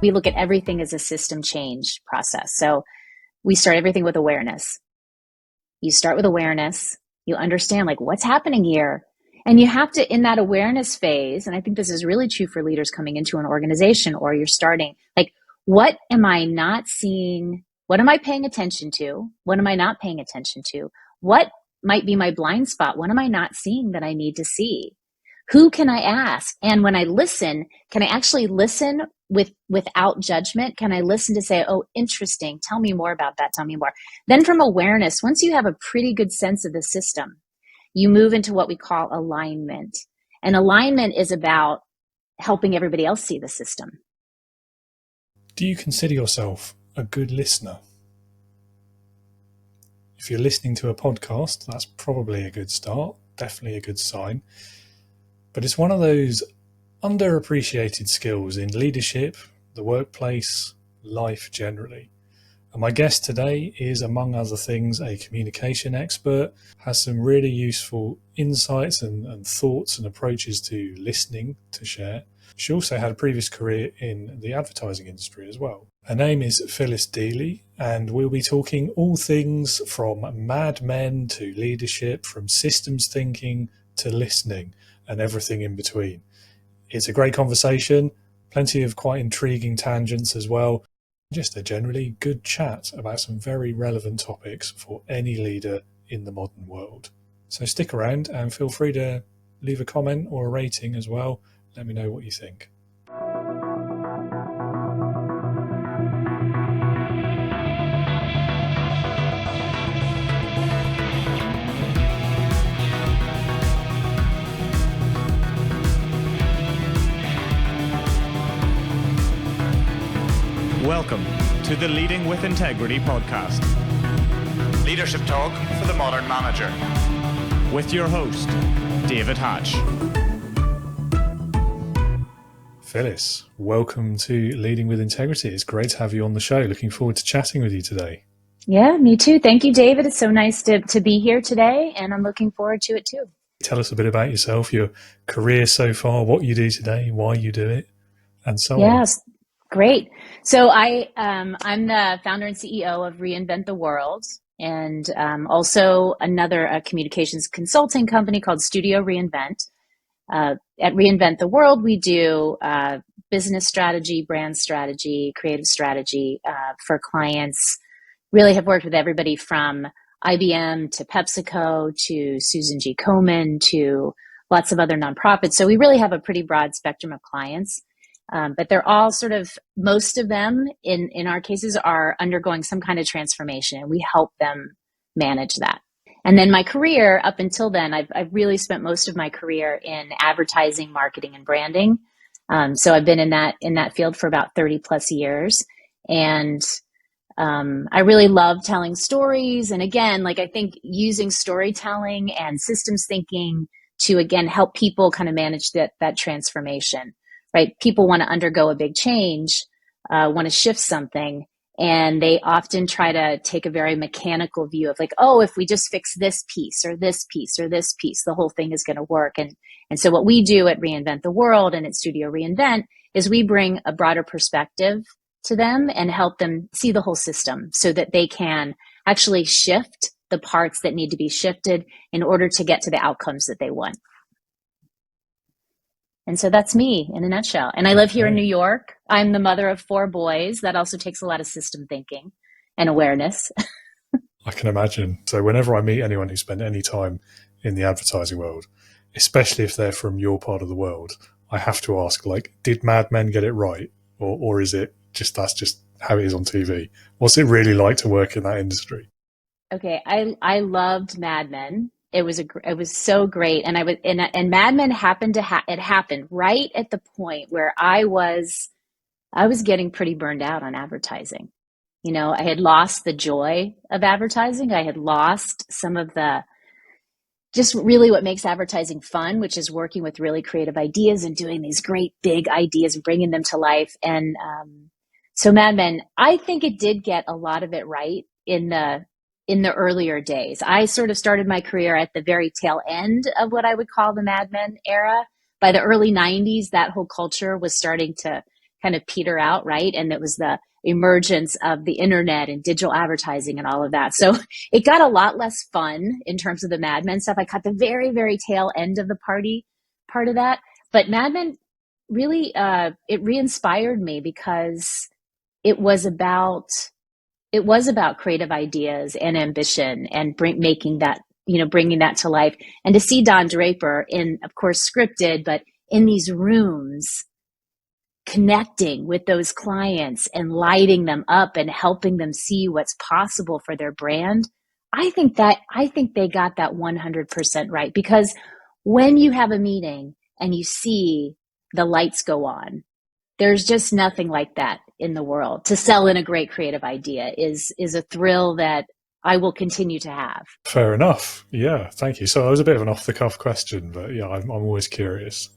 We look at everything as a system change process. So we start everything with awareness. You start with awareness. You understand like what's happening here. And you have to, in that awareness phase, and I think this is really true for leaders coming into an organization or you're starting, like, what am I not seeing? What am I paying attention to? What am I not paying attention to? What might be my blind spot? What am I not seeing that I need to see? Who can I ask? And when I listen, can I actually listen without judgment? Can I listen to say, oh, interesting. Tell me more about that. Tell me more. Then from awareness, once you have a pretty good sense of the system, you move into what we call alignment. And alignment is about helping everybody else see the system. Do you consider yourself a good listener? If you're listening to a podcast, that's probably a good start, definitely a good sign. But it's one of those underappreciated skills in leadership, the workplace, life generally. And my guest today is, among other things, a communication expert, has some really useful insights and thoughts and approaches to listening to share. She also had a previous career in the advertising industry as well. Her name is Phyllis Dealy, and we'll be talking all things from Mad Men to leadership, from systems thinking to listening, and everything in between. It's a great conversation, plenty of quite intriguing tangents as well. Just a generally good chat about some very relevant topics for any leader in the modern world. So stick around and feel free to leave a comment or a rating as well. Let me know what you think. Welcome to the Leading with Integrity podcast. Leadership talk for the modern manager. With your host, David Hatch. Phyllis, welcome to Leading with Integrity. It's great to have you on the show. Looking forward to chatting with you today. Yeah, me too. Thank you, David. It's so nice to be here today, and I'm looking forward to it too. Tell us a bit about yourself, your career so far, what you do today, why you do it, and so on. Yes, great. So I'm the founder and CEO of Reinvent the World, and also a communications consulting company called Studio Reinvent. At Reinvent the World, we do business strategy, brand strategy, creative strategy for clients. Really have worked with everybody from IBM to PepsiCo to Susan G. Komen to lots of other nonprofits. So we really have a pretty broad spectrum of clients. But they're all most of them in our cases are undergoing some kind of transformation, and we help them manage that. And then my career up until then, I've really spent most of my career in advertising, marketing, and branding. So I've been in that field for about 30 plus years. And I really love telling stories. And again, I think using storytelling and systems thinking to, again, help people kind of manage that transformation. Right? People want to undergo a big change, want to shift something, and they often try to take a very mechanical view of if we just fix this piece or this piece or this piece, the whole thing is going to work. And so what we do at Reinvent the World and at Studio Reinvent is we bring a broader perspective to them and help them see the whole system so that they can actually shift the parts that need to be shifted in order to get to the outcomes that they want. And so that's me in a nutshell. And I live here in New York. I'm the mother of 4 boys. That also takes a lot of system thinking and awareness. I can imagine. So whenever I meet anyone who spent any time in the advertising world, especially if they're from your part of the world, I have to ask, did Mad Men get it right? Or is it that's just how it is on TV? What's it really like to work in that industry? Okay. I loved Mad Men. It was so great. And and Mad Men happened it happened right at the point where I was getting pretty burned out on advertising. I had lost the joy of advertising. I had lost some of the, just really what makes advertising fun, which is working with really creative ideas and doing these great big ideas and bringing them to life. And so Mad Men, I think it did get a lot of it right in the earlier days. I sort of started my career at the very tail end of what I would call the Mad Men era. By the early 90s, that whole culture was starting to kind of peter out, right? And it was the emergence of the internet and digital advertising and all of that. So it got a lot less fun in terms of the Mad Men stuff. I caught the very, very tail end of the party part of that. But Mad Men really, it re-inspired me because it was about creative ideas and ambition and bringing that to life. And to see Don Draper in, of course, scripted, but in these rooms, connecting with those clients and lighting them up and helping them see what's possible for their brand. I think they got that 100% right, because when you have a meeting and you see the lights go on, there's just nothing like that in the world. To sell in a great creative idea is a thrill that I will continue to have. Fair enough. Yeah, thank you. So it was a bit of an off-the-cuff question, but yeah, I'm always curious.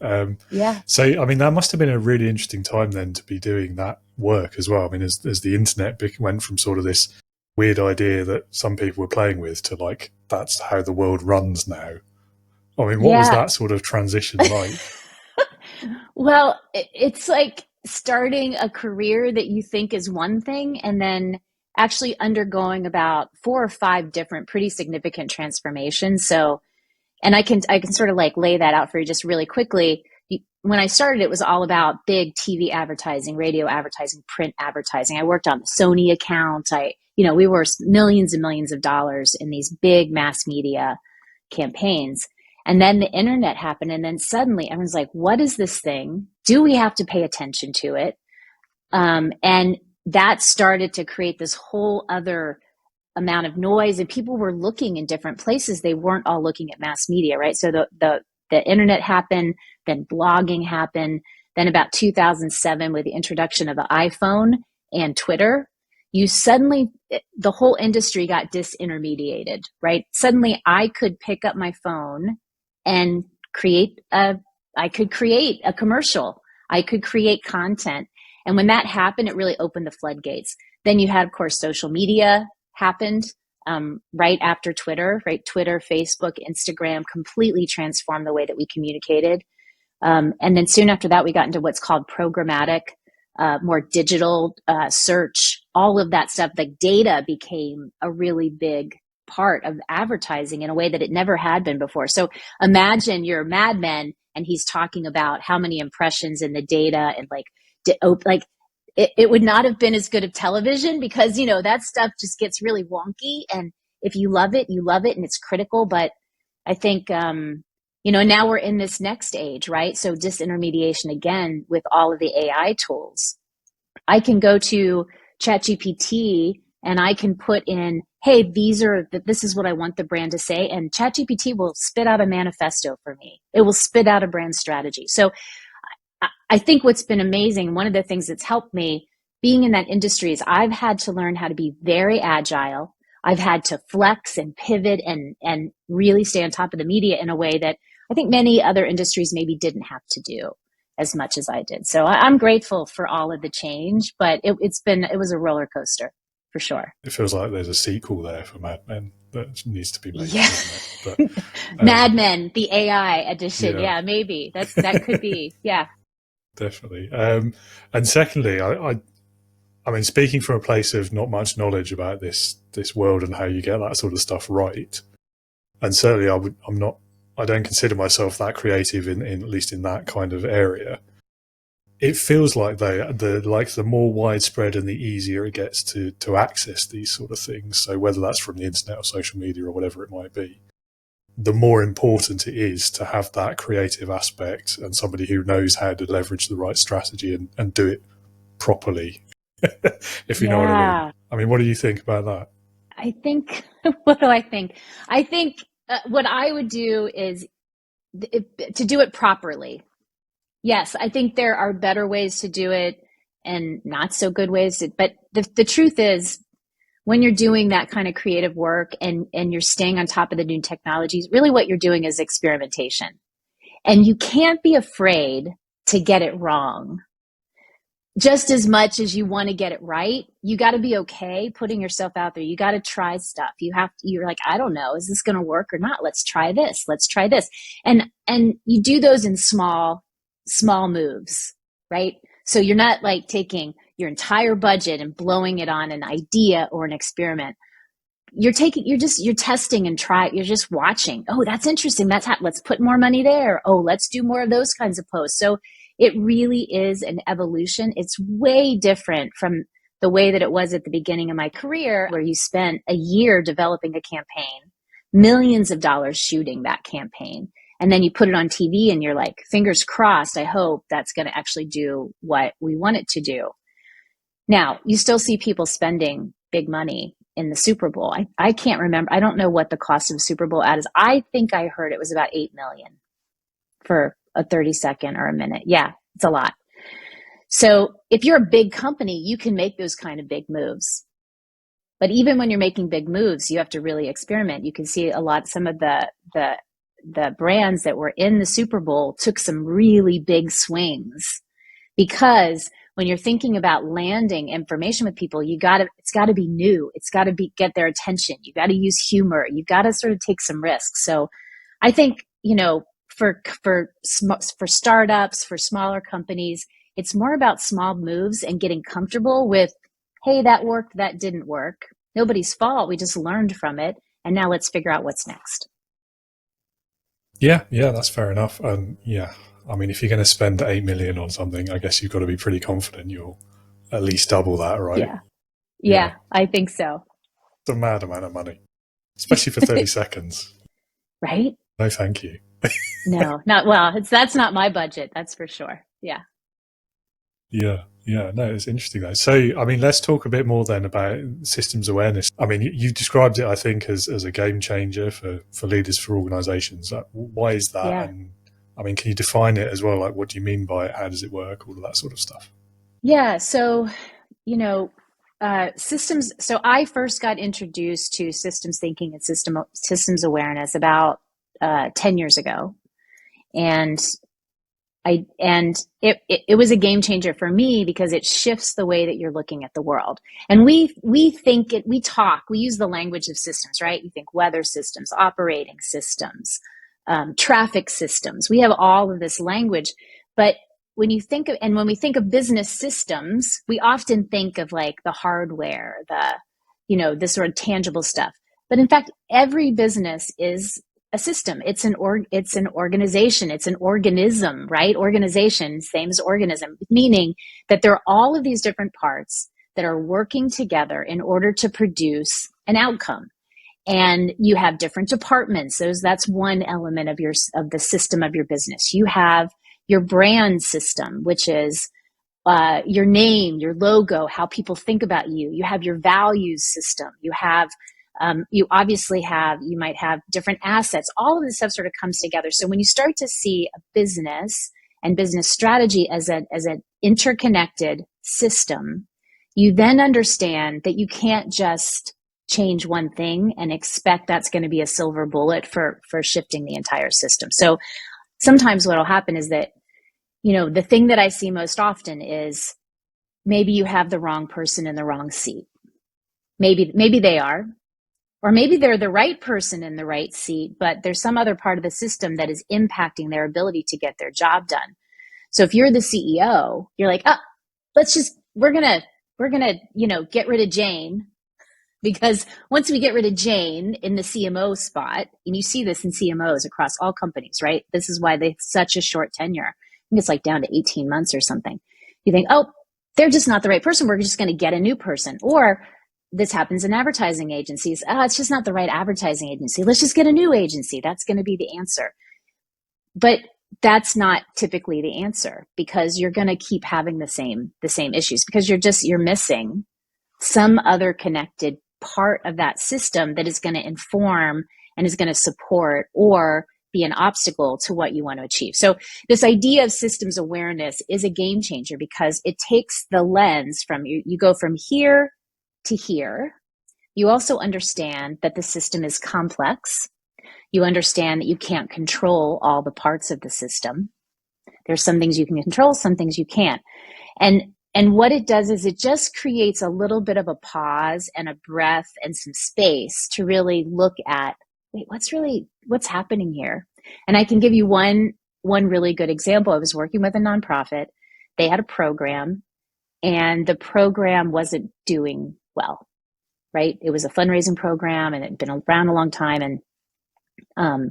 Yeah. So, I mean, that must have been a really interesting time then to be doing that work as well. I mean, as the internet went from sort of this weird idea that some people were playing with to like, that's how the world runs now. I mean, what was that sort of transition like? Well, it's like starting a career that you think is one thing and then actually undergoing about 4 or 5 different pretty significant transformations. So, and I can sort of like lay that out for you just really quickly. When I started, it was all about big TV advertising, radio advertising, print advertising. I worked on the Sony account. We were millions and millions of dollars in these big mass media campaigns. And then the internet happened. And then suddenly everyone's like, what is this thing? Do we have to pay attention to it? And that started to create this whole other amount of noise, and people were looking in different places. They weren't all looking at mass media, right? So the internet happened, then blogging happened. Then about 2007, with the introduction of the iPhone and Twitter, the whole industry got disintermediated, right? Suddenly I could pick up my phone and create a commercial. I could create content. And when that happened, it really opened the floodgates. Then you had, of course, social media happened right after Twitter, right? Twitter, Facebook, Instagram completely transformed the way that we communicated. And then soon after that, we got into what's called programmatic, more digital search, all of that stuff. Like data became a really big part of advertising in a way that it never had been before. So imagine you're Mad Men and he's talking about how many impressions in the data and it would not have been as good of television because, that stuff just gets really wonky. And if you love it, you love it and it's critical. But I think, now we're in this next age, right? So disintermediation again with all of the AI tools. I can go to ChatGPT and I can put in, hey, this is what I want the brand to say. And ChatGPT will spit out a manifesto for me. It will spit out a brand strategy. So I think what's been amazing, one of the things that's helped me being in that industry is I've had to learn how to be very agile. I've had to flex and pivot and really stay on top of the media in a way that I think many other industries maybe didn't have to do as much as I did. So I'm grateful for all of the change, but it was a roller coaster for sure. It feels like there's a sequel there for Mad Men that needs to be made. Yeah. But, Mad Men, the AI edition. Yeah, maybe that could be. Yeah. Definitely. And secondly, I mean, speaking from a place of not much knowledge about this world and how you get that sort of stuff right, and certainly I don't consider myself that creative in at least in that kind of area. It feels like the more widespread and the easier it gets to access these sort of things. So whether that's from the internet or social media or whatever it might be, the more important it is to have that creative aspect and somebody who knows how to leverage the right strategy and do it properly, if you know what I mean. I mean, what do you think about that? I think, what do I think? I think what I would do is to do it properly. Yes, I think there are better ways to do it and not so good ways. But the truth is, when you're doing that kind of creative work and you're staying on top of the new technologies, really what you're doing is experimentation. And you can't be afraid to get it wrong. Just as much as you want to get it right, you got to be okay putting yourself out there. You got to try stuff. You're like, I don't know, is this going to work or not? Let's try this. Let's try this. And you do those in small moves, right? So you're not like taking your entire budget and blowing it on an idea or an experiment. You're testing and you're just watching. Oh, that's interesting. Let's put more money there. Oh, let's do more of those kinds of posts. So it really is an evolution. It's way different from the way that it was at the beginning of my career, where you spent a year developing a campaign, millions of dollars shooting that campaign. And then you put it on TV and you're like, fingers crossed, I hope that's going to actually do what we want it to do. Now, you still see people spending big money in the Super Bowl. I can't remember. I don't know what the cost of a Super Bowl ad is. I think I heard it was about $8 million for a 30-second or a minute. Yeah, it's a lot. So if you're a big company, you can make those kind of big moves. But even when you're making big moves, you have to really experiment. You can see some of the brands that were in the Super Bowl took some really big swings, because when you're thinking about landing information with people, it's got to be new. It's got to get their attention. You got to use humor. You got to sort of take some risks. So I think, for startups, for smaller companies, it's more about small moves and getting comfortable with, hey, that worked, that didn't work. Nobody's fault. We just learned from it. And now let's figure out what's next. Yeah, that's fair enough. Yeah, I mean, if you're going to spend 8 million on something, I guess you've got to be pretty confident you'll at least double that, right? Yeah, I think so. It's a mad amount of money, especially for 30 seconds. Right? No, thank you. No, that's not my budget. That's for sure. Yeah. Yeah, no, it's interesting though. So, I mean, let's talk a bit more then about systems awareness. I mean, you described it, I think, as a game changer for leaders, for organizations. Like, why is that? Yeah. And I mean, can you define it as well? Like, what do you mean by it? How does it work? All of that sort of stuff. Yeah. So, systems. So I first got introduced to systems thinking and systems awareness about 10 years ago. And it was a game changer for me, because it shifts the way that you're looking at the world. And we use the language of systems, right? You think weather systems, operating systems, traffic systems. We have all of this language, but when we think of business systems, we often think of like the hardware, the sort of tangible stuff. But in fact, every business is a system. It's an organization. It's an organism, right? Organization, same as organism, meaning that there are all of these different parts that are working together in order to produce an outcome. And you have different departments. That's one element of the system of your business. You have your brand system, which is your name, your logo, how people think about you. You have your values system. You have you might have different assets. All of this stuff sort of comes together. So when you start to see a business and business strategy as an interconnected system, you then understand that you can't just change one thing and expect that's going to be a silver bullet for shifting the entire system. So sometimes what will happen is that, the thing that I see most often is maybe you have the wrong person in the wrong seat. Maybe they are. Or maybe they're the right person in the right seat, but there's some other part of the system that is impacting their ability to get their job done. So if you're the CEO, you're like, we're going to, get rid of Jane, because once we get rid of Jane in the CMO spot, and you see this in CMOs across all companies, right? This is why they have such a short tenure. I think it's like down to 18 months or something. You think, they're just not the right person. We're just going to get a new person. Or this happens in advertising agencies. It's just not the right advertising agency. Let's just get a new agency. That's going to be the answer. But that's not typically the answer, because you're going to keep having the same issues, because you're missing some other connected part of that system that is going to inform and is going to support or be an obstacle to what you want to achieve. So this idea of systems awareness is a game changer, because it takes the lens from you go from here to here. You also understand that the system is complex. You understand that you can't control all the parts of the system. There's some things you can control, some things you can't. And what it does is it just creates a little bit of a pause and a breath and some space to really look at, what's happening here? And I can give you one really good example. I was working with a nonprofit they had a program, and the program wasn't doing well, right? It was a fundraising program, and it had been around a long time. And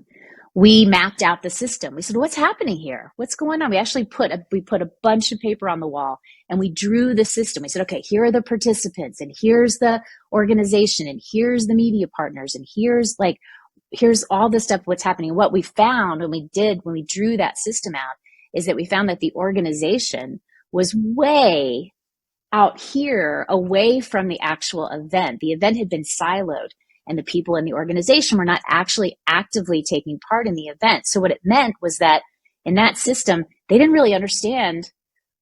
we mapped out the system. We said, what's happening here? What's going on? We actually put a bunch of paper on the wall, and we drew the system. We said, okay, here are the participants, and here's the organization, and here's the media partners, and here's all the stuff, what's happening. What we found when we drew that system out is that we found that the organization was way out here, away from the actual event. The event had been siloed, and the people in the organization were not actually actively taking part in the event. So what it meant was that in that system, they didn't really understand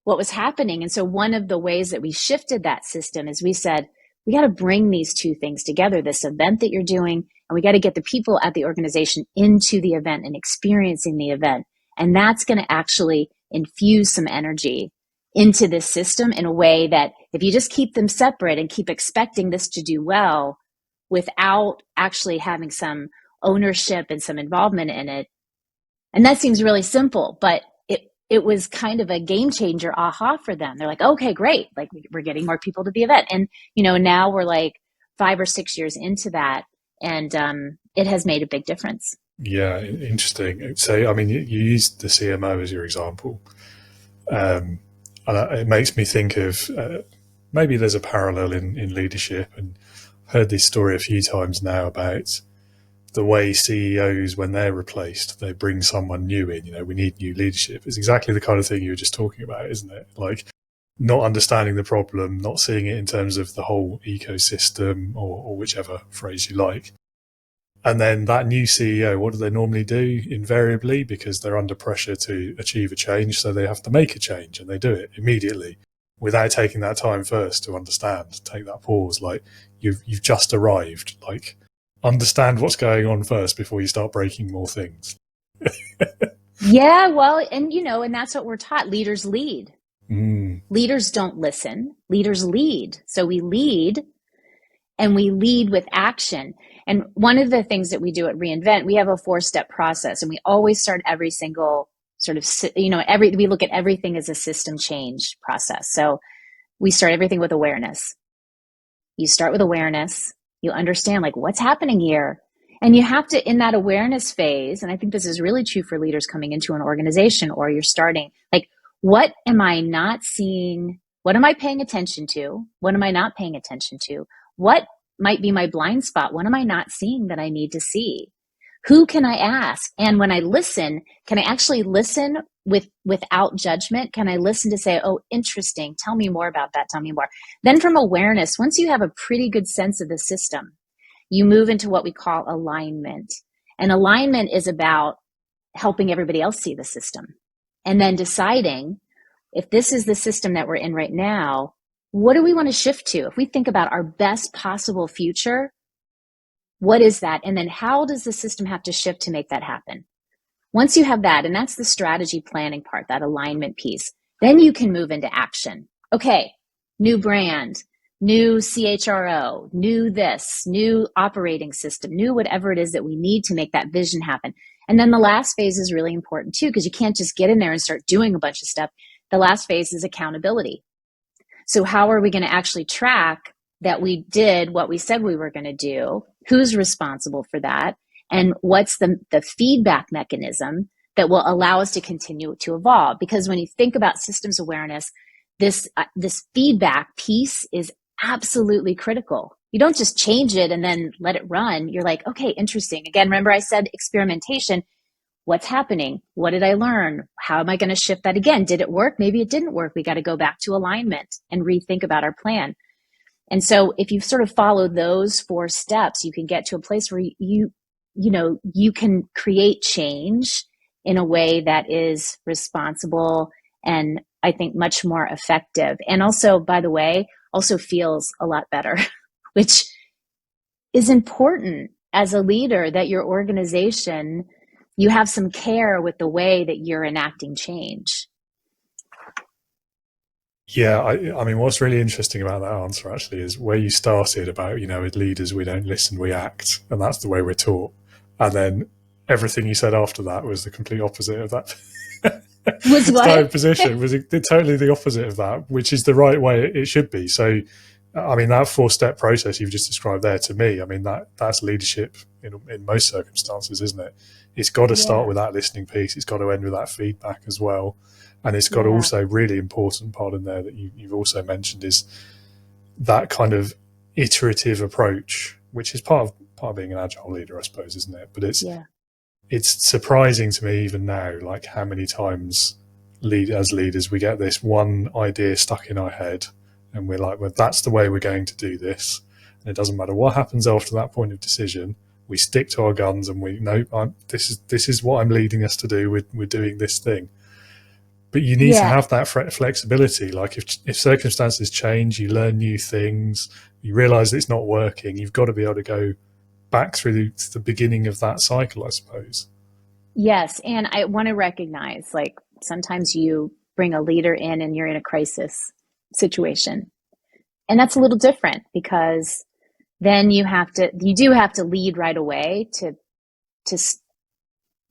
what was happening. And so one of the ways that we shifted that system is we said, we got to bring these two things together, this event that you're doing, and we got to get the people at the organization into the event and experiencing the event. And that's going to actually infuse some energy into this system in a way that if you just keep them separate and keep expecting this to do well without actually having some ownership and some involvement in it, and that seems really simple, but it was kind of a game changer, aha, for them. They're like, okay, great. Like, we're getting more people to the event. And, now we're like 5 or 6 years into that, and it has made a big difference. Yeah, interesting. So, I mean, you used the CMO as your example. And it makes me think of maybe there's a parallel in leadership. And I've heard this story a few times now about the way CEOs, when they're replaced, they bring someone new in. We need new leadership. It's exactly the kind of thing you were just talking about, isn't it? Like, not understanding the problem, not seeing it in terms of the whole ecosystem, or whichever phrase you like. And then that new CEO, what do they normally do? Invariably, because they're under pressure to achieve a change, so they have to make a change, and they do it immediately without taking that time first to understand, take that pause. Like, you've just arrived. Like, understand what's going on first before you start breaking more things. Yeah, well, and that's what we're taught. Leaders lead. Leaders don't listen. Leaders lead. So we lead, and we lead with action. And one of the things that we do at reInvent, we have a 4-step process, and we always start every single sort of, we look at everything as a system change process. So we start everything with awareness. You start with awareness. You understand, like, what's happening here. And you have to, in that awareness phase, and I think this is really true for leaders coming into an organization, or you're starting, like, what am I not seeing? What am I paying attention to? What am I not paying attention to? What might be my blind spot? What am I not seeing that I need to see? Who can I ask? And when I listen, can I actually listen without judgment? Can I listen to say, oh, interesting. Tell me more about that. Tell me more. Then from awareness, once you have a pretty good sense of the system, you move into what we call alignment. And alignment is about helping everybody else see the system. And then deciding, if this is the system that we're in right now, what do we want to shift to? If we think about our best possible future, what is that? And then how does the system have to shift to make that happen? Once you have that, and that's the strategy planning part, that alignment piece, then you can move into action. Okay, new brand, new CHRO, new this, new operating system, new whatever it is that we need to make that vision happen. And then the last phase is really important too, because you can't just get in there and start doing a bunch of stuff. The last phase is accountability. So how are we going to actually track that we did what we said we were going to do? Who's responsible for that? And what's the feedback mechanism that will allow us to continue to evolve? Because when you think about systems awareness, this feedback piece is absolutely critical. You don't just change it and then let it run. You're like, okay, interesting. Again, remember I said experimentation. What's happening? What did I learn? How am I going to shift that again? Did it work? Maybe it didn't work. We got to go back to alignment and rethink about our plan. And so if you sort of follow those 4 steps, you can get to a place where you can create change in a way that is responsible and I think much more effective. And also, by the way, also feels a lot better, which is important as a leader, that your organization, you have some care with the way that you're enacting change. Yeah, I mean, what's really interesting about that answer actually is where you started about, with leaders, we don't listen, we act, and that's the way we're taught. And then everything you said after that was the complete opposite of that. Was type of what? position was totally the opposite of that, which is the right way it should be. So, I mean, that 4-step process you've just described there, to me, I mean, that's leadership in most circumstances, isn't it? It's got to start Yeah. with that listening piece. It's got to end with that feedback as well. And it's got to Yeah. also, really important part in there that you've also mentioned is that kind of iterative approach, which is part of being an agile leader, I suppose, isn't it? But Yeah. it's surprising to me even now, like how many times as leaders we get this one idea stuck in our head, and we're like, well, that's the way we're going to do this, and it doesn't matter what happens after that point of decision. We stick to our guns, and we know this is what I'm leading us to do. We're doing this thing. But you need to Yeah. have that flexibility. Like if circumstances change, you learn new things, you realize it's not working, you've got to be able to go back through the beginning of that cycle, I suppose. Yes. And I want to recognize, like, sometimes you bring a leader in and you're in a crisis situation. And that's a little different because then you do have to lead right away to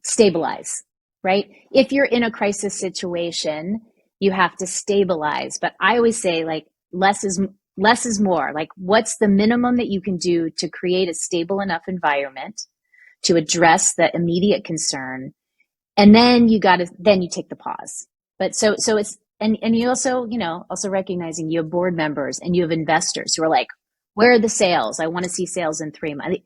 stabilize, right? If you're in a crisis situation, you have to stabilize. But I always say, like, less is more. Like, what's the minimum that you can do to create a stable enough environment to address the immediate concern? And then you take the pause. But so it's, and you also, also recognizing you have board members and you have investors who are like, where are the sales? I want to see sales in 3 months.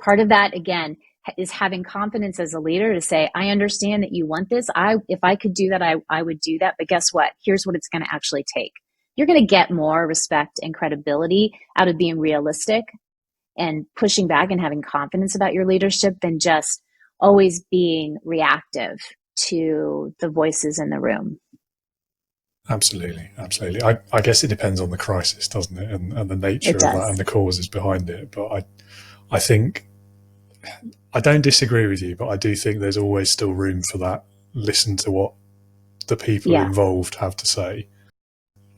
Part of that, again, is having confidence as a leader to say, I understand that you want this. If I could do that, I would do that. But guess what? Here's what it's going to actually take. You're going to get more respect and credibility out of being realistic and pushing back and having confidence about your leadership than just always being reactive to the voices in the room. Absolutely. I guess it depends on the crisis, doesn't it? And the nature of that and the causes behind it. But I think I don't disagree with you, but I do think there's always still room for that. Listen to what the people involved have to say.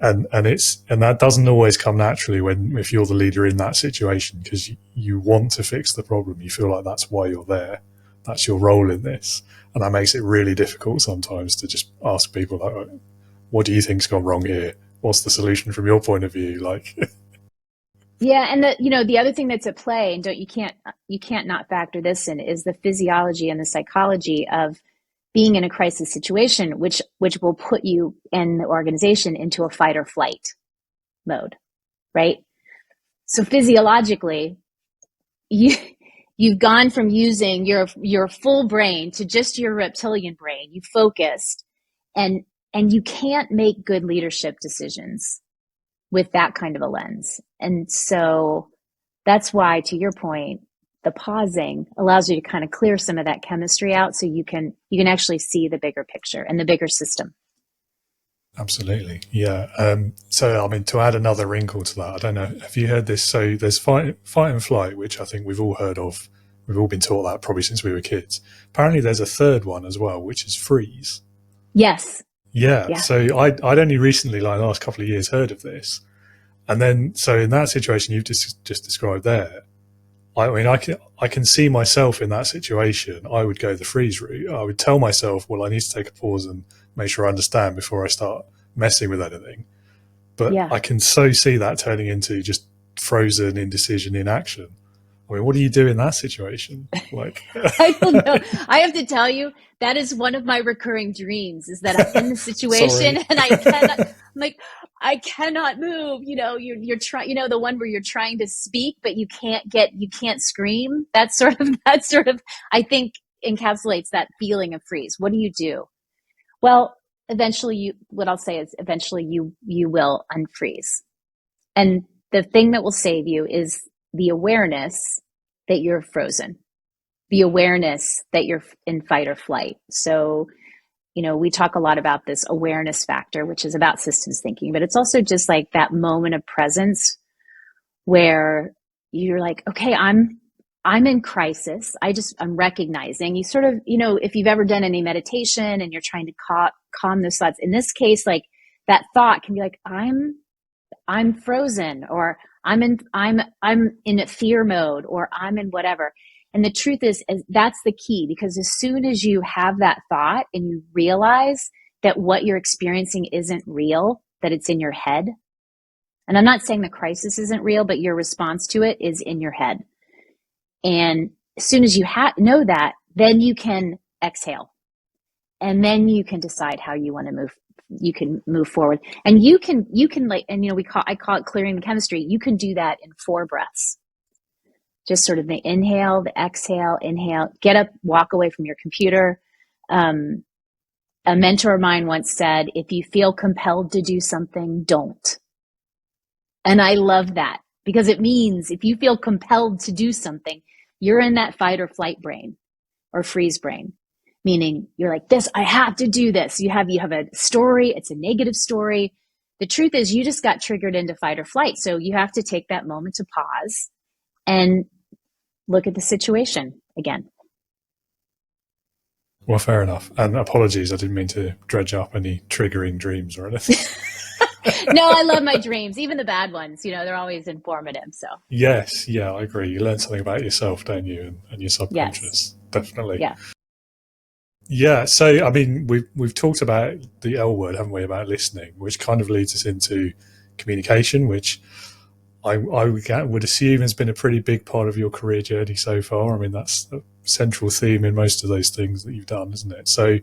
And that doesn't always come naturally if you're the leader in that situation, because you want to fix the problem. You feel like that's why you're there. That's your role in this. And that makes it really difficult sometimes to just ask people, like, what do you think's gone wrong here? What's the solution from your point of view? Like, yeah, and the other thing that's at play, and you can't not factor this in, is the physiology and the psychology of being in a crisis situation, which will put you and the organization into a fight or flight mode, right? So physiologically, you've gone from using your full brain to just your reptilian brain. You focused, and you can't make good leadership decisions with that kind of a lens. And so that's why, to your point, the pausing allows you to kind of clear some of that chemistry out, so you can actually see the bigger picture and the bigger system. Absolutely. Yeah. So, I mean, to add another wrinkle to that, I don't know, have you heard this? So there's fight and flight, which I think we've all heard of. We've all been taught that probably since we were kids. Apparently there's a third one as well, which is freeze. Yes. Yeah. So I'd only recently, like the last couple of years, heard of this. And then, so in that situation you've just described there, I mean, I can see myself in that situation. I would go the freeze route. I would tell myself, well, I need to take a pause and make sure I understand before I start messing with anything. But I can so see that turning into just frozen indecision, inaction. I mean, what do you do in that situation? Like, I don't know. I have to tell you, that is one of my recurring dreams, is that I'm in the situation and I cannot move. You're trying, the one where you're trying to speak, but you can't scream. That sort of, I think, encapsulates that feeling of freeze. What do you do? Well, eventually you will unfreeze. And the thing that will save you is the awareness that you're frozen, the awareness that you're in fight or flight. So, we talk a lot about this awareness factor, which is about systems thinking, but it's also just like that moment of presence where you're like, okay, I'm in crisis. I'm recognizing. You sort of, if you've ever done any meditation and you're trying to calm those thoughts, in this case, like that thought can be like, I'm frozen, or I'm in a fear mode, or I'm in whatever. And the truth is that's the key, because as soon as you have that thought and you realize that what you're experiencing isn't real, that it's in your head. And I'm not saying the crisis isn't real, but your response to it is in your head. And as soon as you know that, then you can exhale. And then you can decide how you want to move. You can move forward. And you can like, and I call it clearing the chemistry. You can do that in 4 breaths. Just sort of the inhale, the exhale, inhale, get up, walk away from your computer. A mentor of mine once said, if you feel compelled to do something, don't. And I love that, because it means if you feel compelled to do something, you're in that fight or flight brain or freeze brain, meaning you're like, this, I have to do this. You have a story. It's a negative story. The truth is you just got triggered into fight or flight. So you have to take that moment to pause and look at the situation again. Well, fair enough. And apologies, I didn't mean to dredge up any triggering dreams or anything. No, I love my dreams, even the bad ones. They're always informative. So yes, yeah, I agree. You learn something about yourself, don't you, and your subconscious. Yes. Definitely. Yeah. Yeah. So, I mean, we've talked about the L word, haven't we, about listening, which kind of leads us into communication, which I would assume has been a pretty big part of your career journey so far. I mean, that's a central theme in most of those things that you've done, isn't it? So,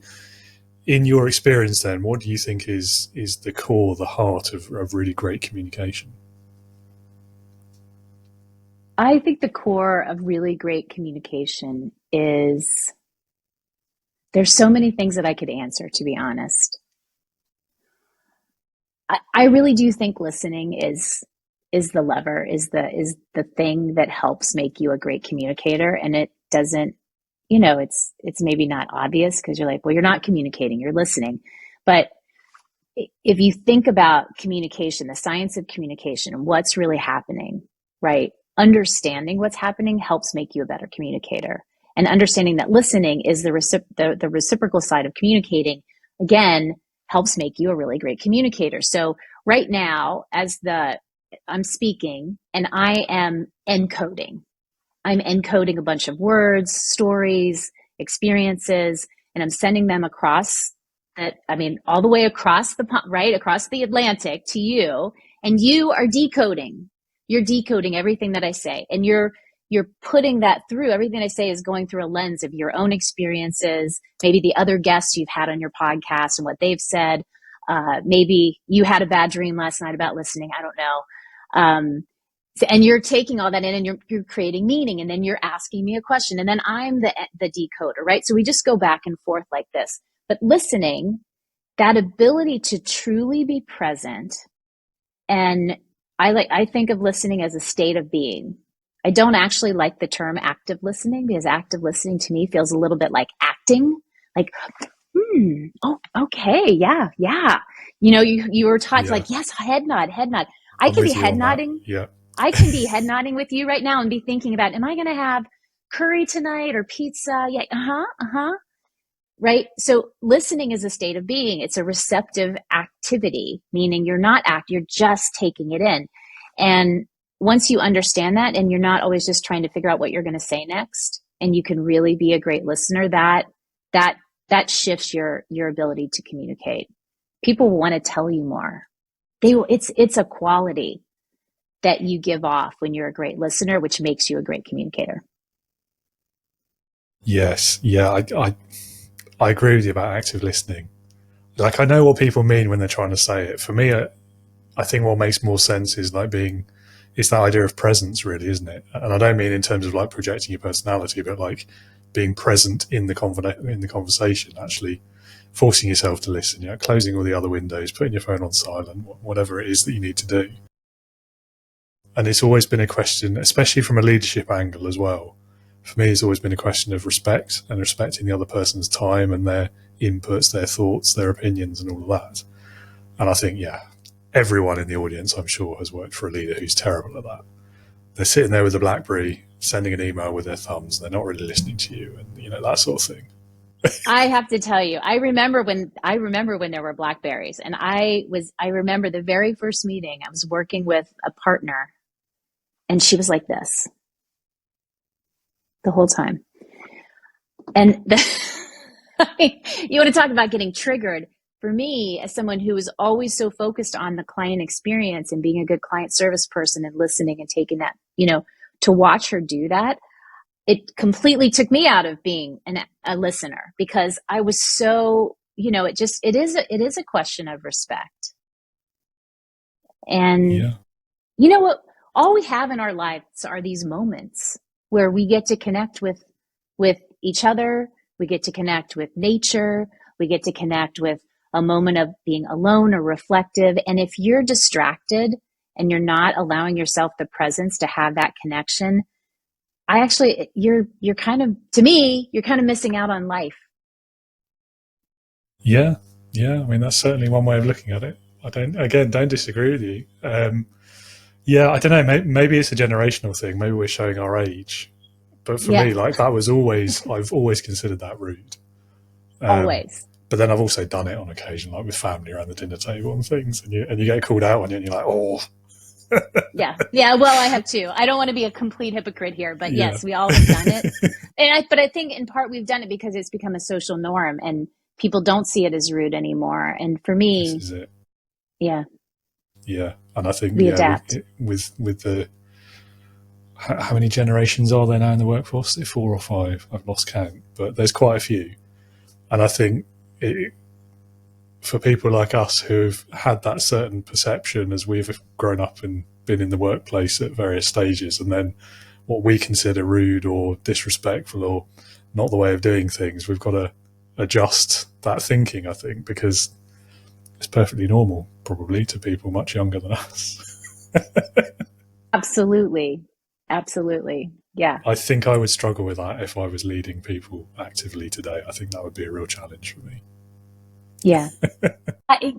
in your experience then, what do you think is the core, the heart of really great communication? I think the core of really great communication is, there's so many things that I could answer, to be honest. I really do think listening is the lever, is the thing that helps make you a great communicator. And it doesn't, it's maybe not obvious, because you're like, well, you're not communicating, you're listening. But if you think about communication, the science of communication, and what's really happening, right? Understanding what's happening helps make you a better communicator. And understanding that listening is the reciprocal side of communicating, again, helps make you a really great communicator. So right now, I'm speaking and I am encoding. I'm encoding a bunch of words, stories, experiences, and I'm sending them across all the way across across the Atlantic to you, and you are decoding. You're decoding everything that I say, and you're putting that through. Everything I say is going through a lens of your own experiences, maybe the other guests you've had on your podcast and what they've said. Maybe you had a bad dream last night about listening. I don't know. And you're taking all that in and you're creating meaning, and then you're asking me a question, and then I'm the decoder, right? So we just go back and forth like this. But listening, that ability to truly be present, and I think of listening as a state of being. I don't actually like the term active listening, because active listening to me feels a little bit like acting, like, oh, okay, yeah. You were taught like, yes, head nod. I can be head nodding. Yeah. I can be head nodding with you right now and be thinking about, am I going to have curry tonight or pizza? Yeah. Right. So listening is a state of being. It's a receptive activity, meaning you're not you're just taking it in. And once you understand that, and you're not always just trying to figure out what you're going to say next, and you can really be a great listener, that shifts your ability to communicate. People want to tell you more. It's a quality that you give off when you're a great listener, which makes you a great communicator. Yes. Yeah. I agree with you about active listening. Like, I know what people mean when they're trying to say it. For me, I think what makes more sense is it's that idea of presence, really, isn't it? And I don't mean in terms of like projecting your personality, but like being present in the conversation, actually forcing yourself to listen, closing all the other windows, putting your phone on silent, whatever it is that you need to do. And it's always been a question, especially from a leadership angle as well. For me, it's always been a question of respect, and respecting the other person's time and their inputs, their thoughts, their opinions, and all of that. And I think, everyone in the audience, I'm sure, has worked for a leader who's terrible at that. They're sitting there with a BlackBerry, sending an email with their thumbs. They're not really listening to you, and that sort of thing. I have to tell you, I remember when there were BlackBerries, and I remember the very first meeting. I was working with a partner, and she was like this. the whole time. And you want to talk about getting triggered. For me, as someone who is always so focused on the client experience and being a good client service person and listening and taking that, to watch her do that, it completely took me out of being a listener, because I was so, it is a question of respect. And Yeah. you know what? All we have in our lives are these moments where we get to connect with each other. We get to connect with nature. We get to connect with a moment of being alone or reflective. And if you're distracted and you're not allowing yourself the presence to have that connection, you're kind of, to me, you're kind of missing out on life. Yeah. Yeah. I mean, that's certainly one way of looking at it. I don't disagree with you. Yeah, I don't know. Maybe it's a generational thing. Maybe we're showing our age. But for me, like, that was I've always considered that rude. Always. But then I've also done it on occasion, like with family around the dinner table and things, and you get called out on it, and you're like, oh. Yeah. Well, I have too. I don't want to be a complete hypocrite here, but yes, we all have done it. But I think in part we've done it because it's become a social norm, and people don't see it as rude anymore. And for me, this is it. Yeah. Yeah, and I think we adapt. with the how many generations are there now in the workforce? 4 or 5? I've lost count, but there's quite a few. And I think for people like us who've had that certain perception as we've grown up and been in the workplace at various stages, and then what we consider rude or disrespectful or not the way of doing things, we've got to adjust that thinking, I think, because it's perfectly normal probably to people much younger than us. Absolutely. Yeah. I think I would struggle with that if I was leading people actively today. I think that would be a real challenge for me. Yeah. I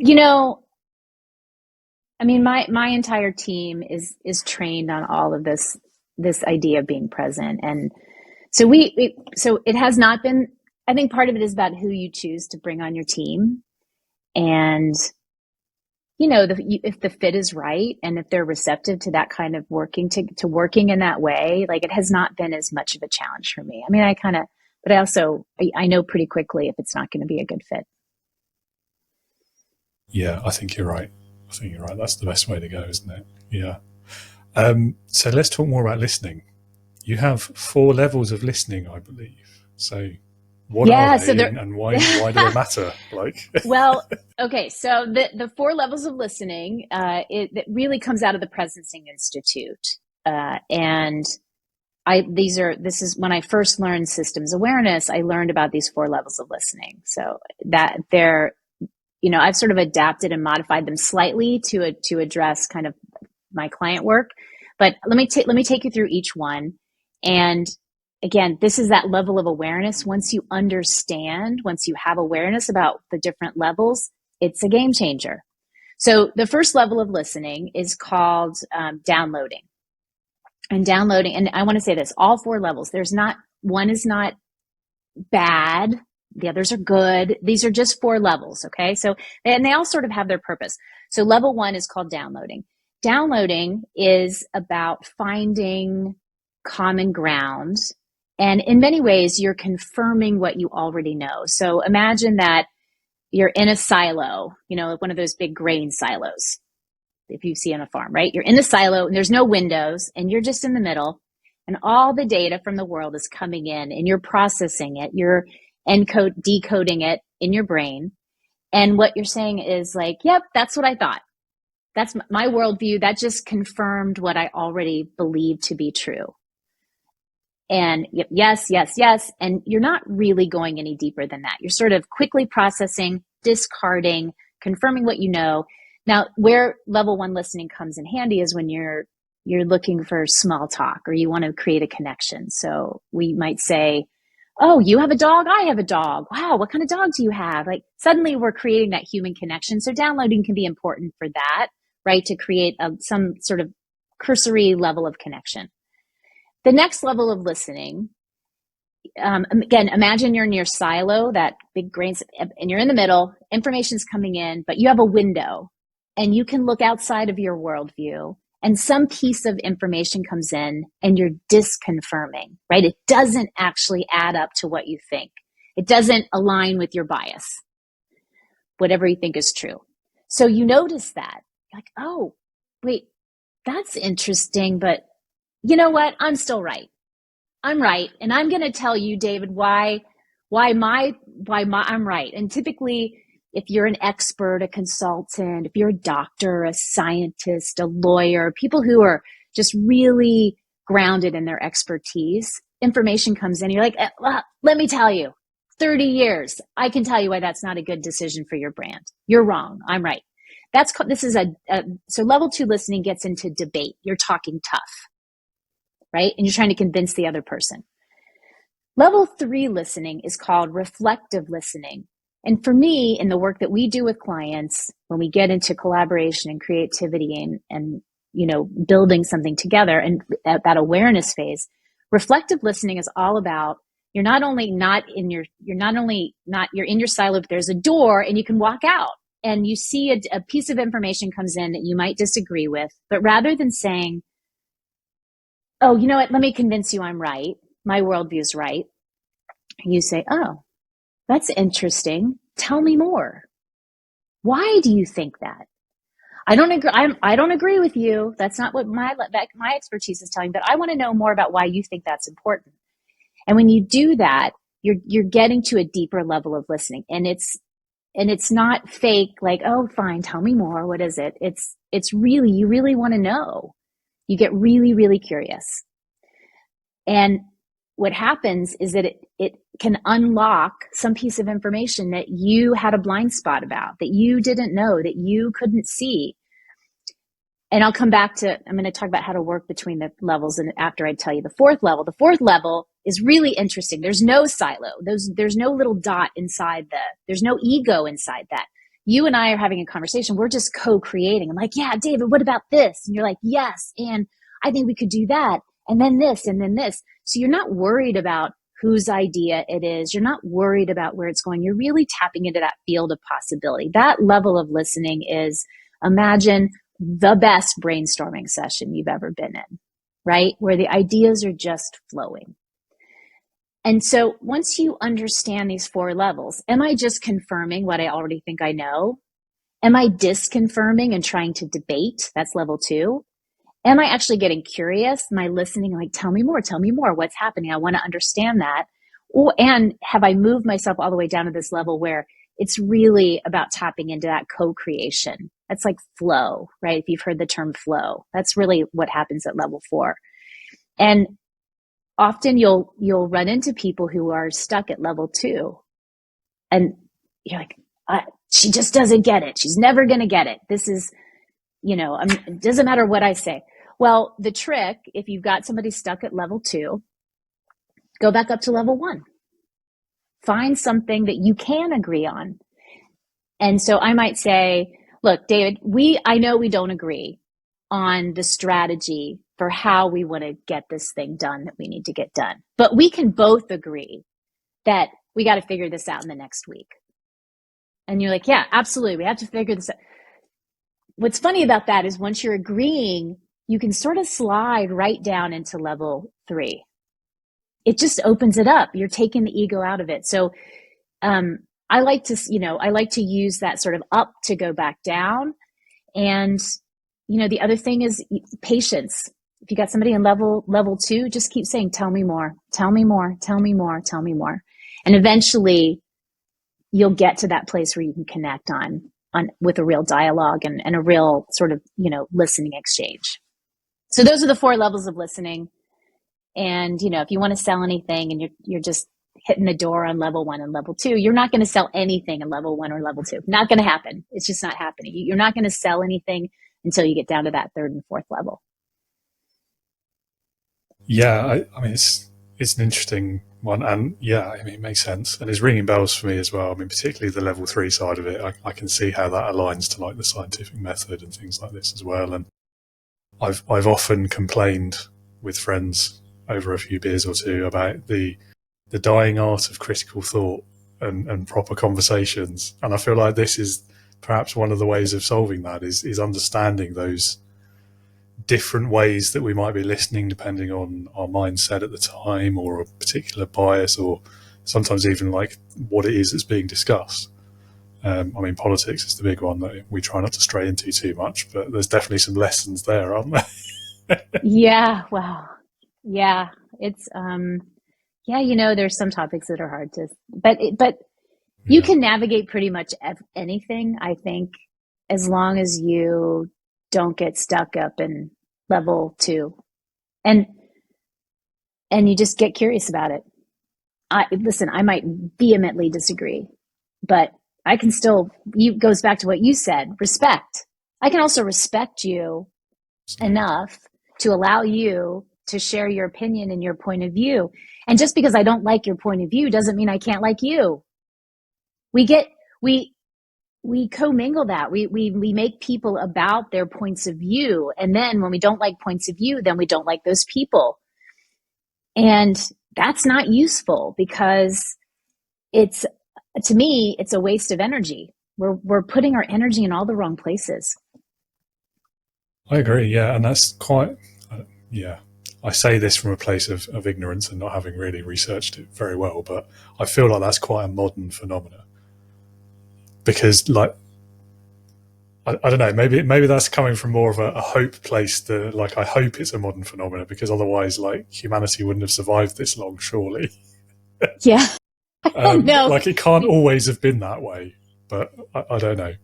mean, my entire team is trained on all of this idea of being present. And so so it has not been, I think part of it is about who you choose to bring on your team. And, if the fit is right, and if they're receptive to that kind of working in that way, like, it has not been as much of a challenge for me. I mean, but I know pretty quickly if it's not going to be a good fit. Yeah, I think you're right. That's the best way to go, isn't it? Yeah. So let's talk more about listening. You have 4 levels of listening, I believe. So what are they, and why do they matter? Well, okay. So the 4 levels of listening, it really comes out of the Presencing Institute. And this is when I first learned systems awareness, I learned about these 4 levels of listening. So that I've sort of adapted and modified them slightly to address kind of my client work. But let me take you through each one. And again, this is that level of awareness. Once you have awareness about the different levels, it's a game changer. So the first level of listening is called downloading. And I want to say this, all 4 levels, one is not bad. The others are good. These are just 4 levels. Okay. So, and they all sort of have their purpose. So level 1 is called downloading. Downloading is about finding common ground. And in many ways, you're confirming what you already know. So imagine that you're in a silo, one of those big grain silos, if you see on a farm, right? You're in the silo and there's no windows and you're just in the middle, and all the data from the world is coming in and you're processing it. You're decoding it in your brain. And what you're saying is like, yep, that's what I thought. That's my worldview. That just confirmed what I already believed to be true. And yes. And you're not really going any deeper than that. You're sort of quickly processing, discarding, confirming what you know. Now, where level 1 listening comes in handy is when you're looking for small talk or you want to create a connection. So we might say, oh, you have a dog, I have a dog. Wow, what kind of dog do you have? Like, suddenly we're creating that human connection. So downloading can be important for that, right? To create some sort of cursory level of connection. The next level of listening, again, imagine you're in your silo, that big grain, and you're in the middle, information's coming in, but you have a window and you can look outside of your worldview and some piece of information comes in and you're disconfirming, right? It doesn't actually add up to what you think. It doesn't align with your bias, whatever you think is true. So you notice that, like, oh, wait, that's interesting, but you know what? I'm still right. I'm right. And I'm going to tell you, David, why I'm right. And typically, if you're an expert, a consultant, if you're a doctor, a scientist, a lawyer, people who are just really grounded in their expertise, information comes in, you're like, well, let me tell you, 30 years, I can tell you why that's not a good decision for your brand. You're wrong. I'm right. So level 2 listening gets into debate. You're talking tough, right? And you're trying to convince the other person. Level 3 listening is called reflective listening. And for me, in the work that we do with clients, when we get into collaboration and creativity and building something together and that awareness phase, reflective listening is all about you're in your silo, but there's a door and you can walk out and you see a piece of information comes in that you might disagree with, but rather than saying, oh, you know what, let me convince you I'm right, my worldview's right, you say, oh, that's interesting. Tell me more. Why do you think that? I don't agree. I don't agree with you. That's not what my expertise is telling. But I want to know more about why you think that's important. And when you do that, you're getting to a deeper level of listening, and it's not fake. Like, oh, fine, tell me more. What is it? It's really, you really want to know. You get really, really curious, and what happens is that it can unlock some piece of information that you had a blind spot about, that you didn't know, that you couldn't see. And I'm going to talk about how to work between the levels. And after I tell you the fourth level is really interesting. There's no silo. There's no little dot inside there's no ego inside that. You and I are having a conversation. We're just co-creating. I'm like, yeah, David, what about this? And you're like, yes. And I think we could do that. And then this, and then this. So you're not worried about whose idea it is. You're not worried about where it's going. You're really tapping into that field of possibility. That level of listening is, imagine the best brainstorming session you've ever been in, right? Where the ideas are just flowing. And so once you understand these 4 levels, am I just confirming what I already think I know? Am I disconfirming and trying to debate? That's level 2. Am I actually getting curious? Am I listening? Like, tell me more. What's happening? I want to understand that. And have I moved myself all the way down to this level where it's really about tapping into that co-creation? That's like flow, right? If you've heard the term flow, that's really what happens at level 4. And often you'll run into people who are stuck at level 2. And you're like, she just doesn't get it. She's never going to get it. This is, it doesn't matter what I say. Well, the trick, if you've got somebody stuck at level 2, go back up to level 1. Find something that you can agree on. And so I might say, look, David, I know we don't agree on the strategy for how we want to get this thing done that we need to get done. But we can both agree that we got to figure this out in the next week. And you're like, yeah, absolutely. We have to figure this out. What's funny about that is once you're agreeing, you can sort of slide right down into level 3. It just opens it up. You're taking the ego out of it. So I like to use that sort of up to go back down. And, the other thing is patience. If you got somebody in level 2, just keep saying, tell me more, tell me more, tell me more, tell me more. And eventually you'll get to that place where you can connect on with a real dialogue and a real sort of, listening exchange. So those are the 4 levels of listening. And, if you want to sell anything and you're just hitting the door on level 1 and level 2, you're not going to sell anything in level 1 or level 2. Not going to happen. It's just not happening. You're not going to sell anything until you get down to that 3rd and 4th level. Yeah, I mean, it's an interesting one. And yeah, I mean, it makes sense. And it's ringing bells for me as well. I mean, particularly the level 3 side of it. I can see how that aligns to like the scientific method and things like this as well. And I've often complained with friends over a few beers or two about the dying art of critical thought and proper conversations. And I feel like this is perhaps one of the ways of solving that is understanding those different ways that we might be listening depending on our mindset at the time, or a particular bias, or sometimes even like what it is that's being discussed. I mean, politics is the big one that we try not to stray into too much, but there's definitely some lessons there, aren't there? Yeah, wow. Yeah, it's yeah, there's some topics that are hard to, but you Yeah. can navigate pretty much anything, I think, as long as you don't get stuck up in level 2, and you just get curious about it. Listen, I might vehemently disagree, but I can still, goes back to what you said, respect. I can also respect you enough to allow you to share your opinion and your point of view. And just because I don't like your point of view doesn't mean I can't like you. We commingle that. We make people about their points of view. And then when we don't like points of view, then we don't like those people. And that's not useful, because to me, it's a waste of energy. We're putting our energy in all the wrong places. I agree. Yeah. And that's quite, yeah. I say this from a place of ignorance and not having really researched it very well, but I feel like that's quite a modern phenomenon. Because, like, I don't know, maybe that's coming from more of a hope place. Like, I hope it's a modern phenomenon, because otherwise, like, humanity wouldn't have survived this long, surely. Yeah. I don't know. Like, it can't always have been that way, but I don't know.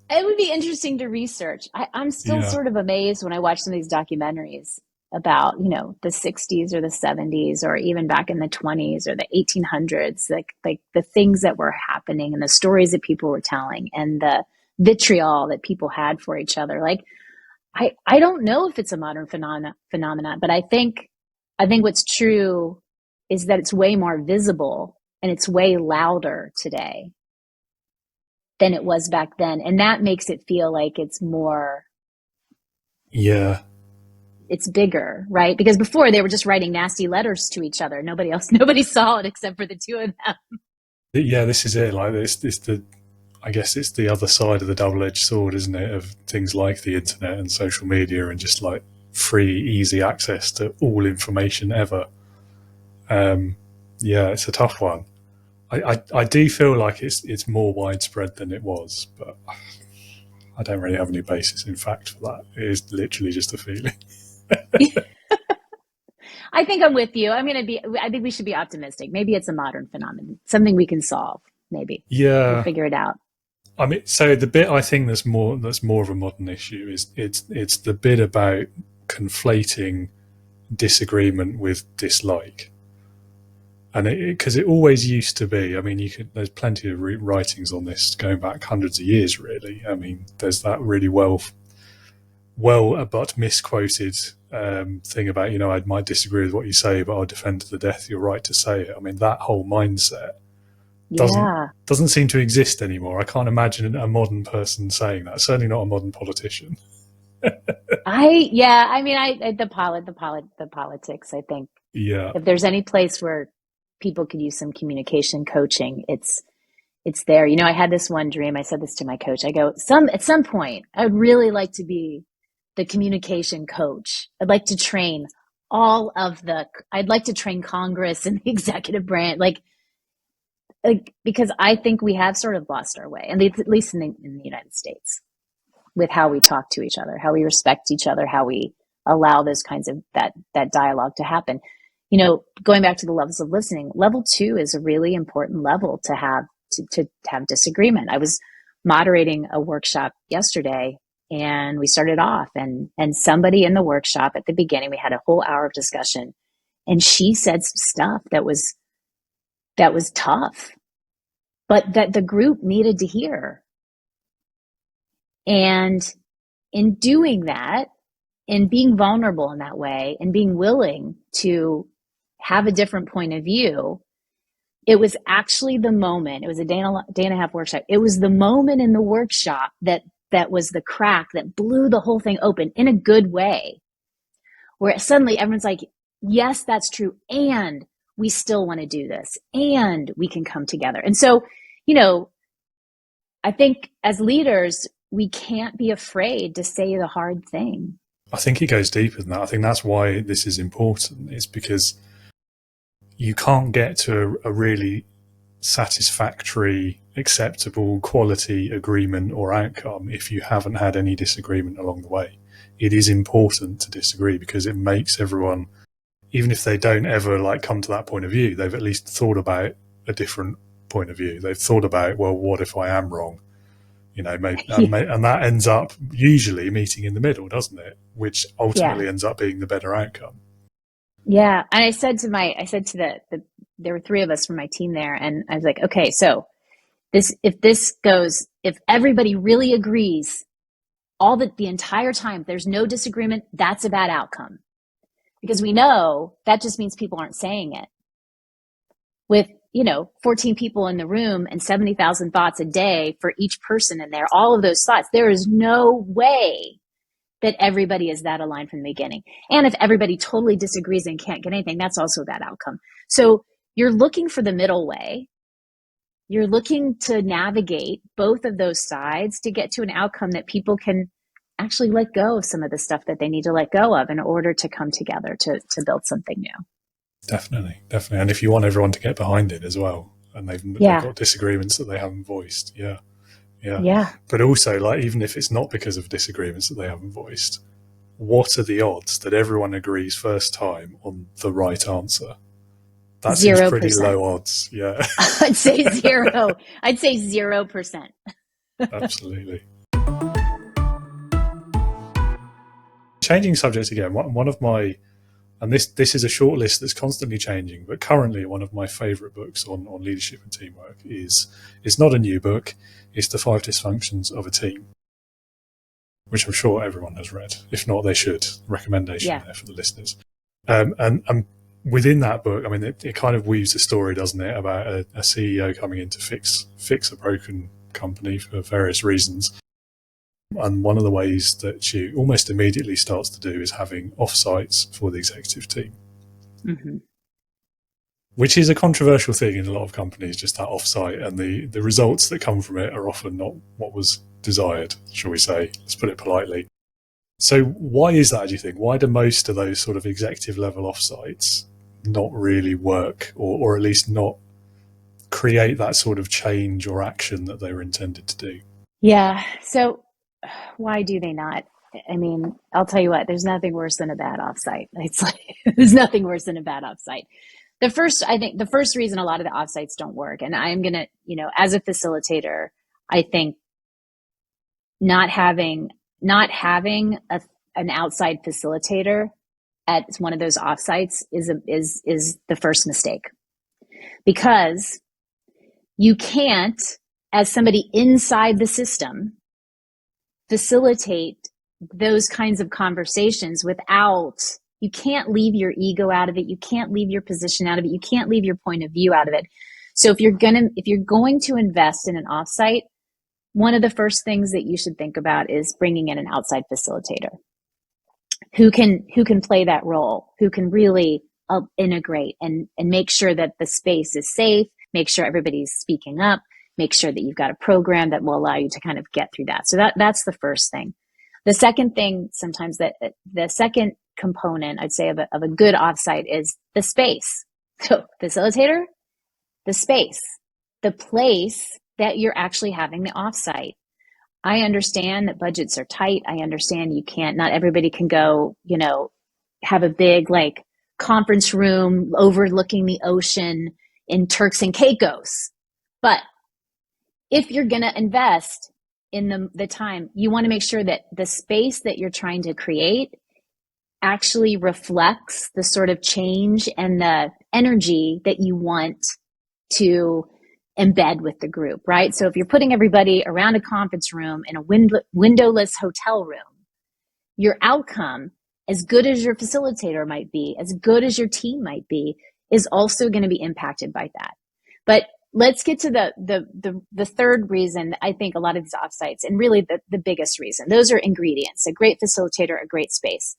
It would be interesting to research. I'm still sort of amazed when I watch some of these documentaries about, the 60s or the 70s, or even back in the 20s or the 1800s, like the things that were happening and the stories that people were telling and the vitriol that people had for each other. Like, I don't know if it's a modern phenomenon, but I think what's true is that it's way more visible and it's way louder today than it was back then. And that makes it feel like it's more, it's bigger, right? Because before they were just writing nasty letters to each other. Nobody saw it except for the two of them. Yeah, this is it. Like, I guess it's the other side of the double-edged sword, isn't it? Of things like the internet and social media and just like free, easy access to all information ever. Yeah, it's a tough one. I do feel like it's more widespread than it was, but I don't really have any basis in fact for that. It is literally just a feeling. I think I'm with you. I think we should be optimistic. Maybe it's a modern phenomenon, something we can solve. Maybe. Yeah, we'll figure it out. I mean, so the bit I think that's more of a modern issue is it's the bit about conflating disagreement with dislike. And because it always used to be, I mean, there's plenty of writings on this going back hundreds of years, really. I mean, there's that really well but misquoted thing about, I might disagree with what you say, but I'll defend to the death your right to say it. I mean, that whole mindset doesn't seem to exist anymore. I can't imagine a modern person saying that. Certainly not a modern politician. The politics, I think. Yeah. If there's any place where people could use some communication coaching, it's there. I had this one dream. I said this to my coach. I go, at some point, I would really like to be the communication coach. I'd like to train I'd like to train Congress and the executive branch, like because I think we have sort of lost our way, and at least in the United States, with how we talk to each other, how we respect each other, how we allow those kinds of that dialogue to happen. Going back to the levels of listening, level 2 is a really important level to have disagreement. I was moderating a workshop yesterday, and we started off, and somebody in the workshop at the beginning, we had a whole hour of discussion, and she said some stuff that was tough, but that the group needed to hear. And in doing that, and being vulnerable in that way, and being willing to have a different point of view, it was actually the moment, it was a day and a half workshop. It was the moment in the workshop that was the crack that blew the whole thing open in a good way, where suddenly everyone's like, yes, that's true. And we still want to do this, and we can come together. And so, I think as leaders, we can't be afraid to say the hard thing. I think it goes deeper than that. I think that's why this is important. It's because you can't get to a really satisfactory, acceptable, quality agreement or outcome if you haven't had any disagreement along the way. It is important to disagree because it makes everyone, even if they don't ever like come to that point of view, they've at least thought about a different point of view. They've thought about, well, what if I am wrong? You know, and that ends up usually meeting in the middle, doesn't it? Which ultimately ends up being the better outcome. Yeah. And I said to there were 3 of us from my team there, and I was like, okay, so if everybody really agrees the entire time, there's no disagreement, that's a bad outcome. Because we know that just means people aren't saying it. With, 14 people in the room and 70,000 thoughts a day for each person in there, all of those thoughts, there is no way that everybody is that aligned from the beginning. And if everybody totally disagrees and can't get anything, that's also a bad outcome. So you're looking for the middle way. You're looking to navigate both of those sides to get to an outcome that people can actually let go of some of the stuff that they need to let go of in order to come together to build something new. Definitely. And if you want everyone to get behind it as well, and they've got disagreements that they haven't voiced. Yeah. But also, like, even if it's not because of disagreements that they haven't voiced, what are the odds that everyone agrees first time on the right answer? That 0%. Seems pretty low odds. Yeah. I'd say 0. I'd say 0%. Absolutely. Changing subjects again, one of my, and this is a short list that's constantly changing, but currently one of my favorite books on leadership and teamwork it's not a new book. It's The 5 Dysfunctions of a Team, which I'm sure everyone has read. If not, they should. Recommendation there for the listeners. And within that book, I mean, it kind of weaves a story, doesn't it, about a CEO coming in to fix a broken company for various reasons. And one of the ways that she almost immediately starts to do is having offsites for the executive team. Mm-hmm. Which is a controversial thing in a lot of companies, just that offsite, and the results that come from it are often not what was desired, shall we say. Let's put it politely. So why is that, do you think? Why do most of those sort of executive level offsites not really work, or at least not create that sort of change or action that they were intended to do? Yeah. So why do they not? I mean, I'll tell you what, there's nothing worse than a bad offsite. It's like, there's nothing worse than a bad offsite. I think the first reason a lot of the offsites don't work, and I'm going to, as a facilitator, I think not having an outside facilitator at one of those offsites is the first mistake, because you can't, as somebody inside the system, facilitate those kinds of conversations you can't leave your ego out of it. You can't leave your position out of it. You can't leave your point of view out of it. So if you're going to invest in an offsite, one of the first things that you should think about is bringing in an outside facilitator who can play that role, who can really integrate and make sure that the space is safe, make sure everybody's speaking up, make sure that you've got a program that will allow you to kind of get through that. So that's the first thing. The second thing, sometimes the second component, I'd say, of a good offsite is the space. So facilitator, the space, the place that you're actually having the offsite. I understand that budgets are tight. I understand not everybody can go, have a big conference room overlooking the ocean in Turks and Caicos. But if you're going to invest in the time, you want to make sure that the space that you're trying to create actually reflects the sort of change and the energy that you want to embed with the group, right? So if you're putting everybody around a conference room in a windowless hotel room, your outcome, as good as your facilitator might be, as good as your team might be, is also going to be impacted by that. But let's get to the third reason. I think a lot of these offsites, and really the biggest reason, those are ingredients: a great facilitator, a great space.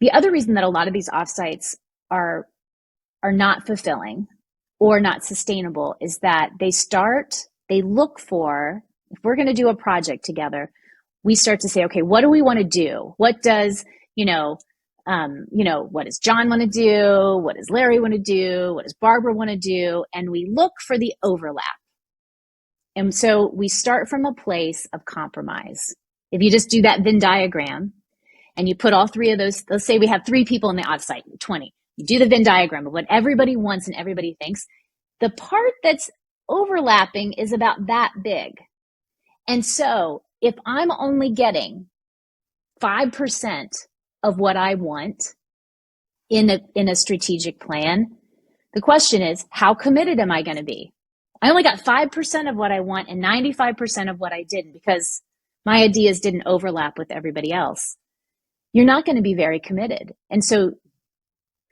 The other reason that a lot of these offsites are not fulfilling or not sustainable is that they look for if we're going to do a project together, we start to say, okay, what do we want to do? What does, what does John want to do? What does Larry want to do? What does Barbara want to do? And we look for the overlap. And so we start from a place of compromise. If you just do that Venn diagram and you put all three of those, let's say we have 3 people in the offsite, 20. You do the Venn diagram of what everybody wants and everybody thinks. The part that's overlapping is about that big. And so if I'm only getting 5% of what I want in a strategic plan, the question is, how committed am I going to be? I only got 5% of what I want and 95% of what I didn't because my ideas didn't overlap with everybody else. You're not going to be very committed. And so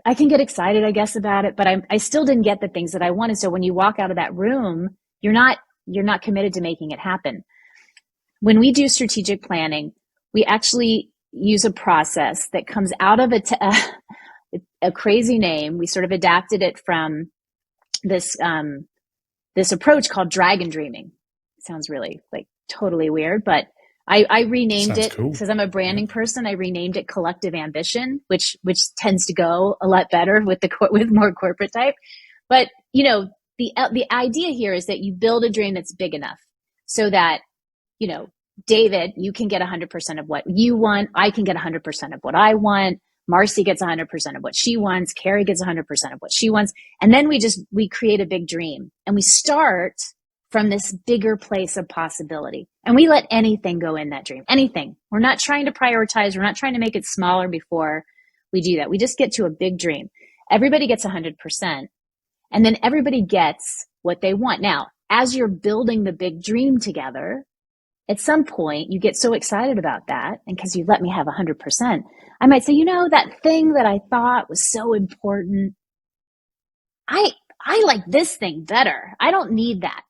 I can get excited, I guess, about it, but I still didn't get the things that I wanted. So when you walk out of that room, you're not committed to making it happen. When we do strategic planning, we actually use a process that comes out of a crazy name. We sort of adapted it from this approach called dragon dreaming. It sounds really like totally weird, but I renamed Sounds it cool. because I'm a branding person. I renamed it collective ambition, which tends to go a lot better with more corporate type. But the idea here is that you build a dream that's big enough so that David, you can get 100% of what you want. I can get 100% of what I want. Marcy gets 100% of what she wants. Carrie gets 100% of what she wants. And then we create a big dream and we start from this bigger place of possibility. And we let anything go in that dream, anything. We're not trying to prioritize. We're not trying to make it smaller before we do that. We just get to a big dream. Everybody gets 100%. And then everybody gets what they want. Now, as you're building the big dream together, at some point you get so excited about that. And because you let me have 100%, I might say, that thing that I thought was so important, I like this thing better. I don't need that.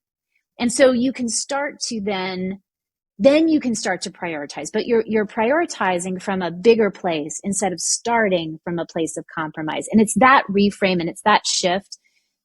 And so you can start to then you can start to prioritize, but you're prioritizing from a bigger place instead of starting from a place of compromise. And it's that reframe and it's that shift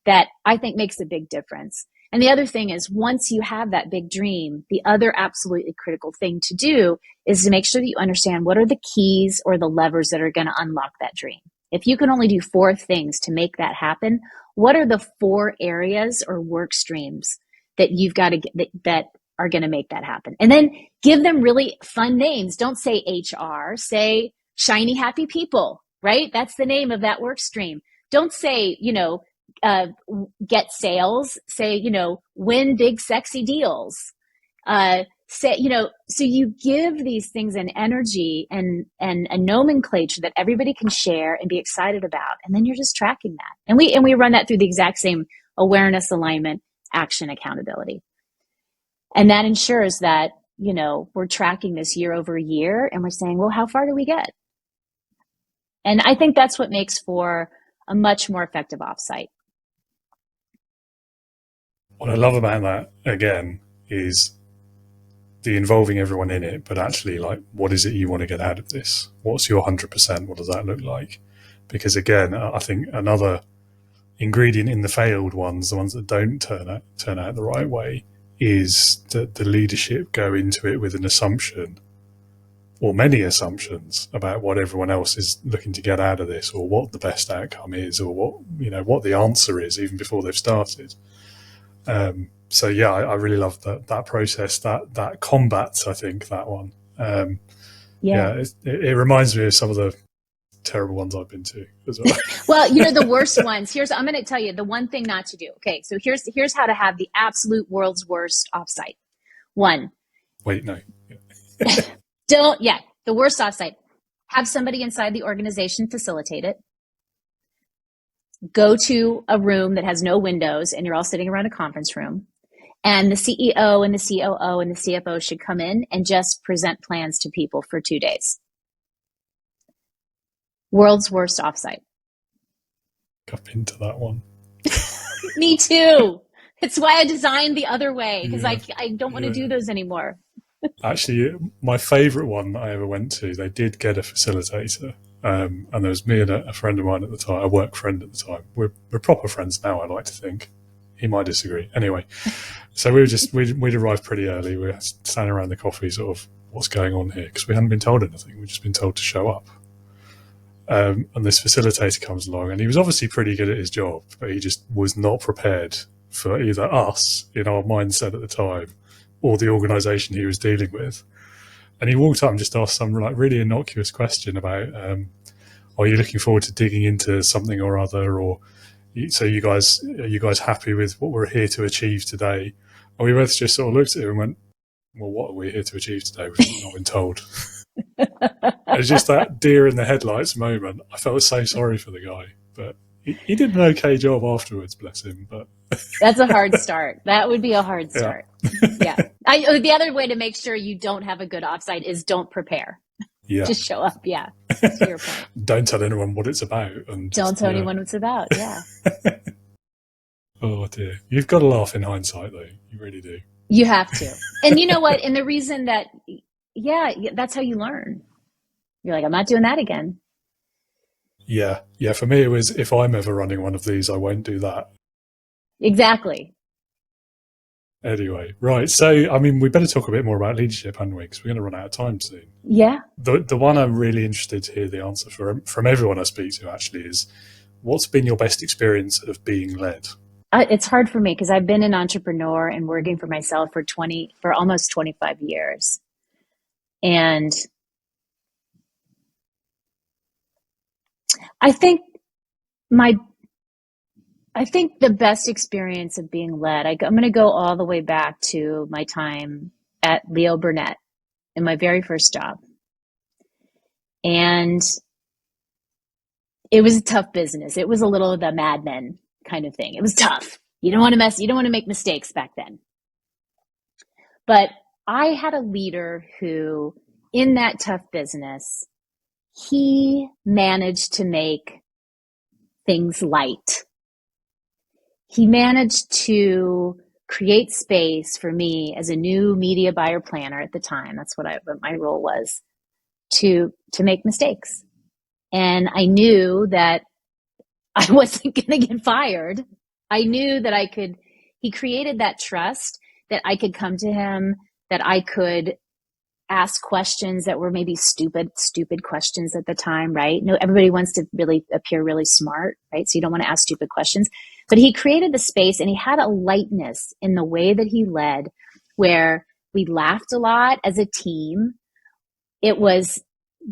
that I think makes a big difference. And the other thing is, once you have that big dream, the other absolutely critical thing to do is to make sure that you understand what are the keys or the levers that are going to unlock that dream. If you can only do 4 things to make that happen, what are the 4 areas or work streams that you've got to get that are going to make that happen? And then give them really fun names. Don't say HR, say shiny, happy people, right? That's the name of that work stream. Don't say, get sales, say, win big, sexy deals. So you give these things an energy and a nomenclature that everybody can share and be excited about. And then you're just tracking that. And we run that through the exact same awareness, alignment, action, accountability. And that ensures that, we're tracking this year over year and we're saying, well, how far do we get? And I think that's what makes for a much more effective offsite. What I love about that, again, is the involving everyone in it, but actually, what is it you want to get out of this? What's your 100%? What does that look like? Because again, I think another ingredient in the failed ones, the ones that don't turn out the right way, is that the leadership go into it with an assumption or many assumptions about what everyone else is looking to get out of this, or what the best outcome is, or what the answer is even before they've started. So yeah, I really love that process, that combats, I think, that one. It reminds me of some of the terrible ones I've been to as well. Well, the worst ones. I'm going to tell you the one thing not to do. Okay, so here's how to have the absolute world's worst offsite. 1. Wait, no. The worst offsite. Have somebody inside the organization facilitate it. Go to a room that has no windows and you're all sitting around a conference room. And the CEO and the COO and the CFO should come in and just present plans to people for 2 days. World's worst offsite. I've been to that one. Me too. It's why I designed the other way, because I don't want to do those anymore. Actually, my favorite one that I ever went to, they did get a facilitator. And there was me and a friend of mine at the time, a work friend at the time. We're proper friends now, I like to think. he might disagree. Anyway, so we'd arrived pretty early. We were standing around the coffee, sort of, what's going on here? Because we hadn't been told anything. We'd just been told to show up. And this facilitator comes along, and he was obviously pretty good at his job, but he just was not prepared for either us in our mindset at the time or the organisation he was dealing with. And he walked up and just asked some like really innocuous question about, are you looking forward to digging into something or other, or so are you guys happy with what we're here to achieve today? And we both just sort of looked at him and went, well, what are we here to achieve today? We've not been told. It was just that deer in the headlights moment. I felt so sorry for the guy, but he did an okay job afterwards, bless him. But that's a hard start. That would be a hard start. Yeah. The other way to make sure you don't have a good offsite is don't prepare. Yeah. Just show up. Yeah. To your point. Don't tell anyone what it's about. And don't tell anyone what it's about. Yeah. Oh dear. You've got to laugh in hindsight though. You really do. You have to. And you know what? And the reason that, that's how you learn. You're like, I'm not doing that again. Yeah. For me, it was, if I'm ever running one of these, I won't do that. Exactly. Anyway, right. So, I mean, we better talk a bit more about leadership, hadn't we? Because we're going to run out of time soon. Yeah. The one I'm really interested to hear the answer from everyone I speak to actually is, what's been your best experience of being led? It's hard for me because I've been an entrepreneur and working for myself for almost 25 years. And I think the best experience of being led, I'm going to go all the way back to my time at Leo Burnett in my very first job. And it was a tough business. It was a little of the Mad Men kind of thing. It was tough. You don't want to make mistakes back then. But I had a leader who, in that tough business, he managed to make things light. He managed to create space for me as a new media buyer planner at the time. That's what my role was, to make mistakes. And I knew that I wasn't going to get fired. I knew that he created that trust that I could come to him, that I could ask questions that were maybe stupid questions at the time, right? No, everybody wants to really appear really smart, right? So you don't want to ask stupid questions. But he created the space, and he had a lightness in the way that he led, where we laughed a lot as a team.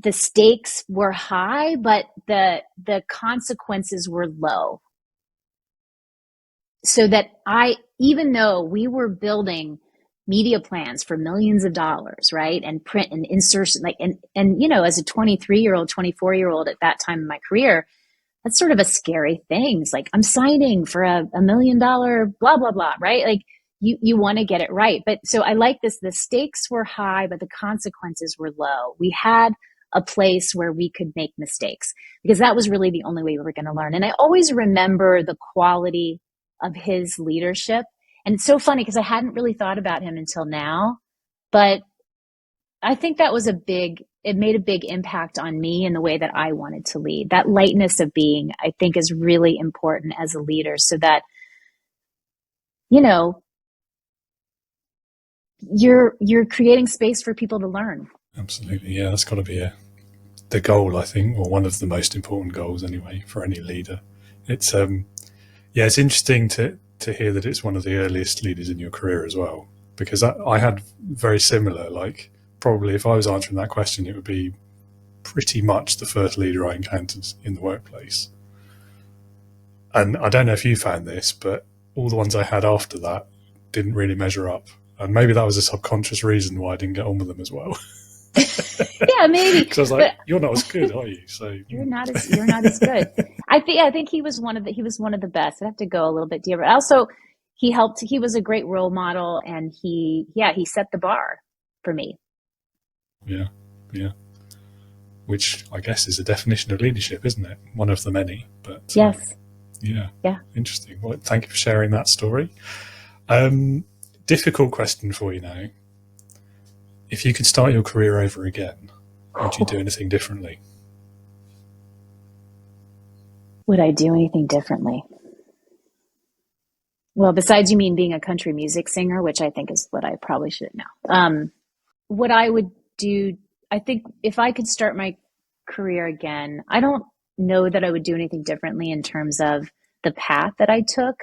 The stakes were high, but the consequences were low. So that even though we were building media plans for millions of dollars, right? And print and insertion, and as a 23-year-old, 24-year-old at that time in my career, that's sort of a scary thing. It's like, I'm signing for a $1 million, blah, blah, blah, right? Like you want to get it right. But so I like this, the stakes were high, but the consequences were low. We had a place where we could make mistakes because that was really the only way we were going to learn. And I always remember the quality of his leadership. And it's so funny because I hadn't really thought about him until now, but I think that was it made a big impact on me in the way that I wanted to lead. That lightness of being, I think, is really important as a leader, so that, you're creating space for people to learn. Absolutely. Yeah, that's got to be the goal, I think, or one of the most important goals anyway for any leader. It's it's interesting to hear that it's one of the earliest leaders in your career as well, because I had very similar, like, probably if I was answering that question, it would be pretty much the first leader I encountered in the workplace. And I don't know if you found this, but all the ones I had after that didn't really measure up. And maybe that was a subconscious reason why I didn't get on with them as well. Yeah, maybe. Because I was like, you're not as good, are you? So you're not as good. I think he was one of the best. I'd have to go a little bit deeper. Also, he was a great role model, and he set the bar for me. Yeah. Which I guess is a definition of leadership, isn't it? One of the many, but yes. Yeah. Interesting. Well, thank you for sharing that story. Difficult question for you now. If you could start your career over again, would you do anything differently? Would I do anything differently? Well, besides you mean being a country music singer, which I think is what I probably should know. What I would do, I think if I could start my career again, I don't know that I would do anything differently in terms of the path that I took.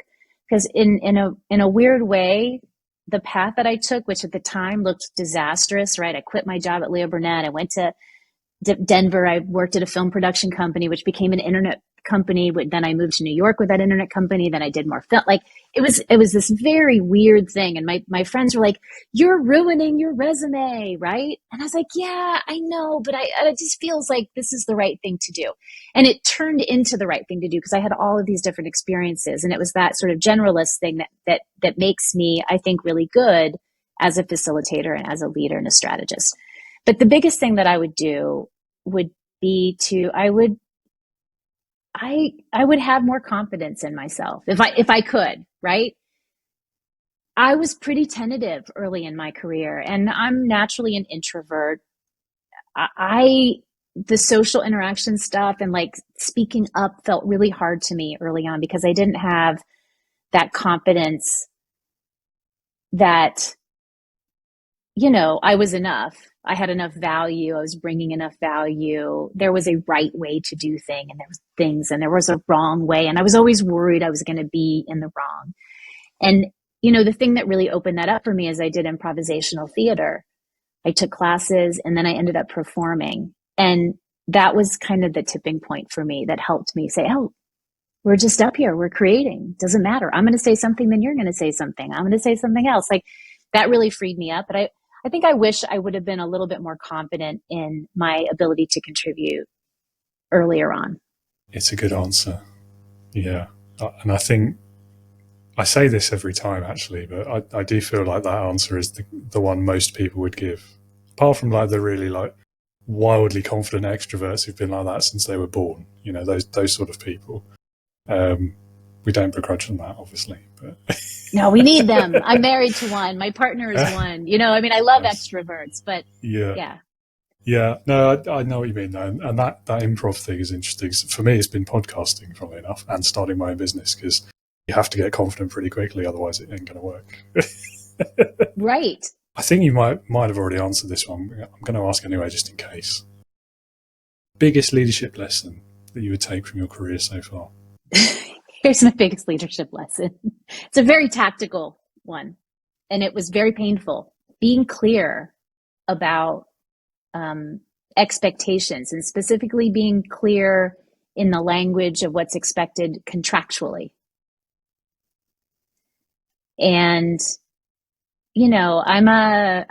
Because in a weird way, the path that I took, which at the time looked disastrous, right? I quit my job at Leo Burnett. I went to Denver. I worked at a film production company, which became an internet company. Then I moved to New York with that internet company. Then I did more film. Like it was this very weird thing. And my friends were like, "You're ruining your resume," right? And I was like, "Yeah, I know, but it just feels like this is the right thing to do." And it turned into the right thing to do because I had all of these different experiences, and it was that sort of generalist thing that makes me, I think, really good as a facilitator and as a leader and a strategist. But the biggest thing that I would do would be I would have more confidence in myself if I could, right? I was pretty tentative early in my career, and I'm naturally an introvert. The social interaction stuff and like speaking up felt really hard to me early on because I didn't have that confidence that, I was enough. I had enough value. I was bringing enough value. There was a right way to do things, and there was a wrong way. And I was always worried I was going to be in the wrong. And, the thing that really opened that up for me is I did improvisational theater. I took classes and then I ended up performing. And that was kind of the tipping point for me that helped me say, oh, we're just up here. We're creating. Doesn't matter. I'm going to say something, then you're going to say something. I'm going to say something else. Like that really freed me up. But I think I wish I would have been a little bit more confident in my ability to contribute earlier on. It's a good answer. Yeah. And I think I say this every time actually, but I do feel like that answer is the one most people would give. Apart from like the really like wildly confident extroverts who've been like that since they were born, those sort of people. We don't begrudge them that, obviously. But no, we need them. I'm married to one. My partner is one. I love extroverts, but yeah. Yeah, no, I know what you mean, though. And that improv thing is interesting. For me, it's been podcasting, funnily enough, and starting my own business, because you have to get confident pretty quickly, otherwise it ain't going to work. Right. I think you might have already answered this one. I'm going to ask anyway, just in case. Biggest leadership lesson that you would take from your career so far? Here's my biggest leadership lesson. It's a very tactical one, and it was very painful. Being clear about expectations, and specifically being clear in the language of what's expected contractually. And, I'm a,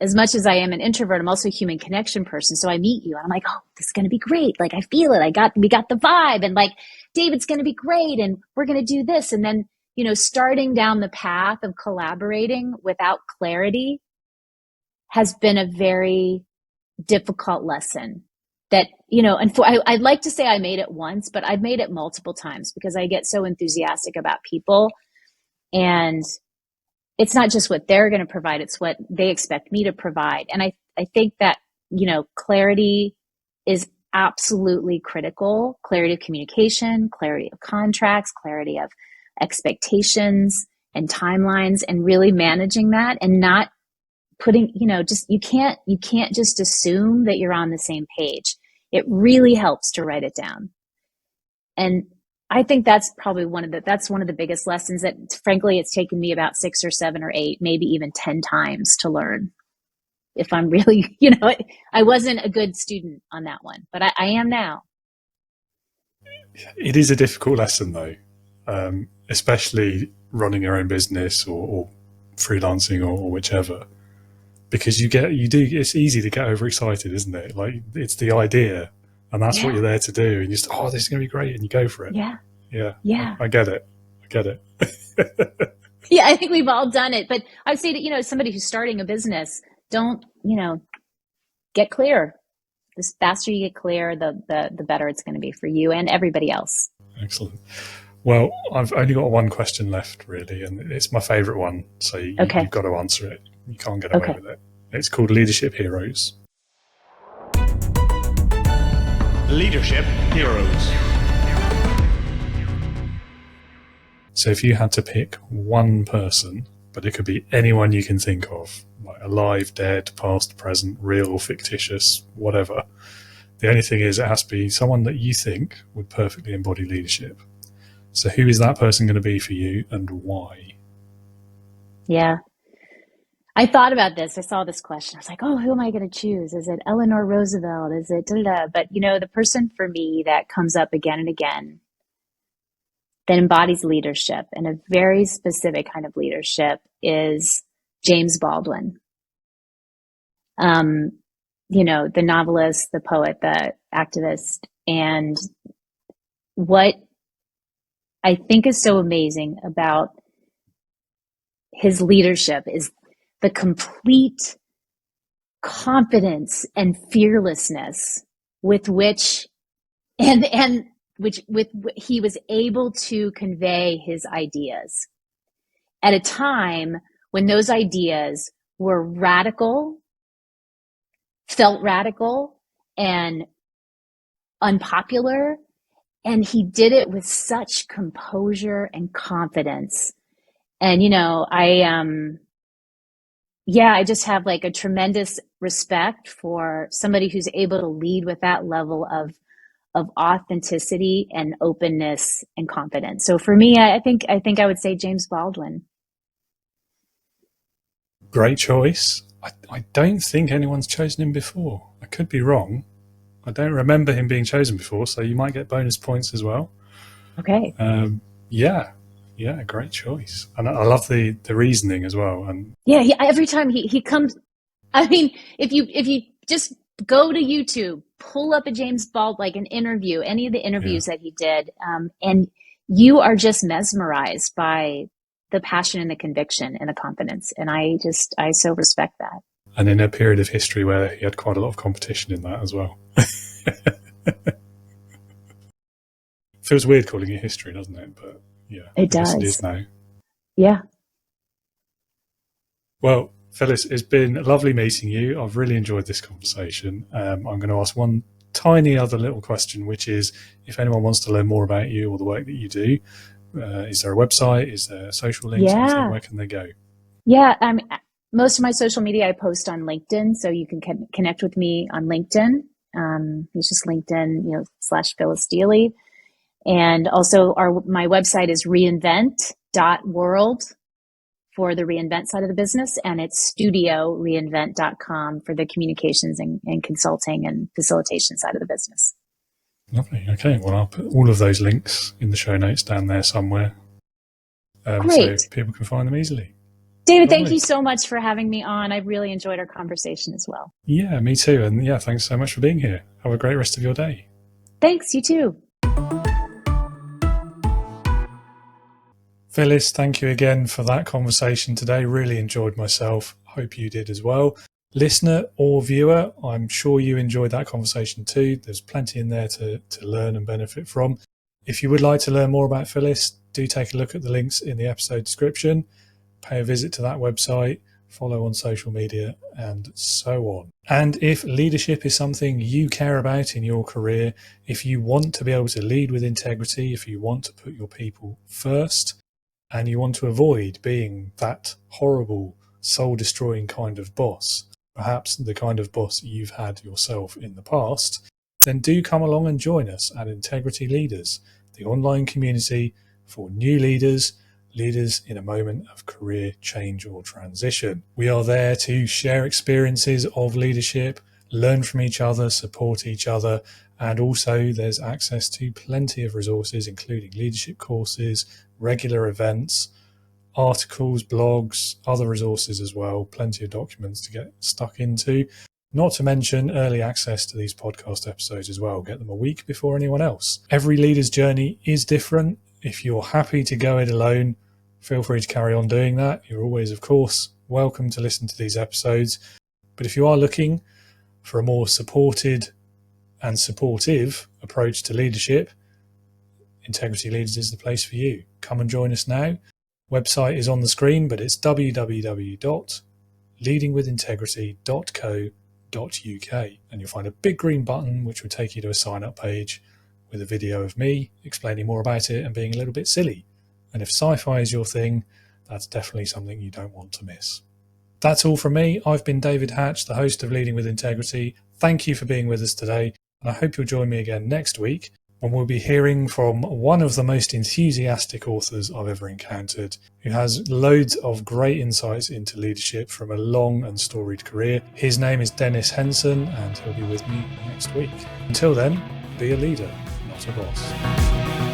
as much as I am an introvert, I'm also a human connection person. So I meet you and I'm like, oh, this is going to be great. Like, I feel it. We got the vibe, and like, David's going to be great. And we're going to do this. And then, starting down the path of collaborating without clarity has been a very difficult lesson that, and I'd like to say I made it once, but I've made it multiple times because I get so enthusiastic about people, and it's not just what they're going to provide, it's what they expect me to provide. And I think that, clarity is absolutely critical. Clarity of communication, clarity of contracts, clarity of expectations and timelines, and really managing that and not putting, you can't just assume that you're on the same page. It really helps to write it down. And I think that's probably one of the biggest lessons that, frankly, it's taken me about 6 or 7 or 8, maybe even 10 times to learn. If I'm really, I wasn't a good student on that one, but I am now. It is a difficult lesson though, especially running your own business or freelancing or whichever, because it's easy to get overexcited, isn't it? Like, it's the idea. And that's what you're there to do. And you just, this is going to be great. And you go for it. Yeah. I get it. Yeah, I think we've all done it. But I would say to, somebody who's starting a business, don't, get clear. The faster you get clear, the better it's going to be for you and everybody else. Excellent. Well, I've only got one question left, really. And it's my favorite one. So you've got to answer it. You can't get away with it. It's called Leadership Heroes. Leadership Heroes. So if you had to pick one person, but it could be anyone you can think of, like alive, dead, past, present, real or fictitious, whatever. The only thing is it has to be someone that you think would perfectly embody leadership. So who is that person going to be for you and why? Yeah. I thought about this. I saw this question. I was like, oh, who am I going to choose? Is it Eleanor Roosevelt? Is it da-da-da? But, the person for me that comes up again and again that embodies leadership and a very specific kind of leadership is James Baldwin. The novelist, the poet, the activist. And what I think is so amazing about his leadership is the complete confidence and fearlessness with which he was able to convey his ideas at a time when those ideas were felt radical and unpopular, and he did it with such composure and confidence. And I just have like a tremendous respect for somebody who's able to lead with that level of authenticity and openness and confidence. So for me, I think I would say James Baldwin. Great choice. I don't think anyone's chosen him before. I could be wrong. I don't remember him being chosen before, so you might get bonus points as well. Okay. Yeah, great choice. And I love the reasoning as well. And every time he comes, I mean, if you just go to YouTube, pull up a James Baldwin, like an interview, any of the interviews that he did, and you are just mesmerized by the passion and the conviction and the confidence. And I so respect that. And in a period of history where he had quite a lot of competition in that as well. Feels weird calling it history, doesn't it? But yeah, it does. It is now. Yeah. Well, Phyllis, it's been lovely meeting you. I've really enjoyed this conversation. I'm going to ask one tiny other little question, which is if anyone wants to learn more about you or the work that you do, is there a website? Is there social links? Yeah. Where can they go? Yeah. Most of my social media I post on LinkedIn, so you can connect with me on LinkedIn. It's just LinkedIn, / Phyllis Dealy. And also my website is reinvent.world for the reinvent side of the business. And it's studioreinvent.com for the communications and consulting and facilitation side of the business. Lovely. Okay. Well, I'll put all of those links in the show notes down there somewhere. Great. So people can find them easily. David, thank you so much for having me on. I've really enjoyed our conversation as well. Yeah, me too. And yeah, thanks so much for being here. Have a great rest of your day. Thanks, you too. Phyllis, thank you again for that conversation today. Really enjoyed myself. Hope you did as well. Listener or viewer, I'm sure you enjoyed that conversation too. There's plenty in there to learn and benefit from. If you would like to learn more about Phyllis, do take a look at the links in the episode description. Pay a visit to that website, follow on social media, and so on. And if leadership is something you care about in your career, if you want to be able to lead with integrity, if you want to put your people first, and you want to avoid being that horrible, soul-destroying kind of boss, perhaps the kind of boss you've had yourself in the past, then do come along and join us at Integrity Leaders, the online community for new leaders in a moment of career change or transition. We are there to share experiences of leadership, learn from each other, support each other, and also there's access to plenty of resources, including leadership courses, regular events, articles, blogs, other resources as well, plenty of documents to get stuck into. Not to mention early access to these podcast episodes as well. Get them a week before anyone else. Every leader's journey is different. If you're happy to go it alone, feel free to carry on doing that. You're always, of course, welcome to listen to these episodes. But if you are looking for a more supported and supportive approach to leadership, Integrity Leaders is the place for you. Come and join us now. Website is on the screen, but it's www.leadingwithintegrity.co.uk, and you'll find a big green button which will take you to a sign up page with a video of me explaining more about it and being a little bit silly And if sci-fi is your thing, that's definitely something you don't want to miss. That's all from me. I've been David Hatch, the host of Leading with Integrity. Thank you for being with us today, and I hope you'll join me again next week when we'll be hearing from one of the most enthusiastic authors I've ever encountered, who has loads of great insights into leadership from a long and storied career. His name is Dennis Henson, and he'll be with me next week. Until then, be a leader, not a boss.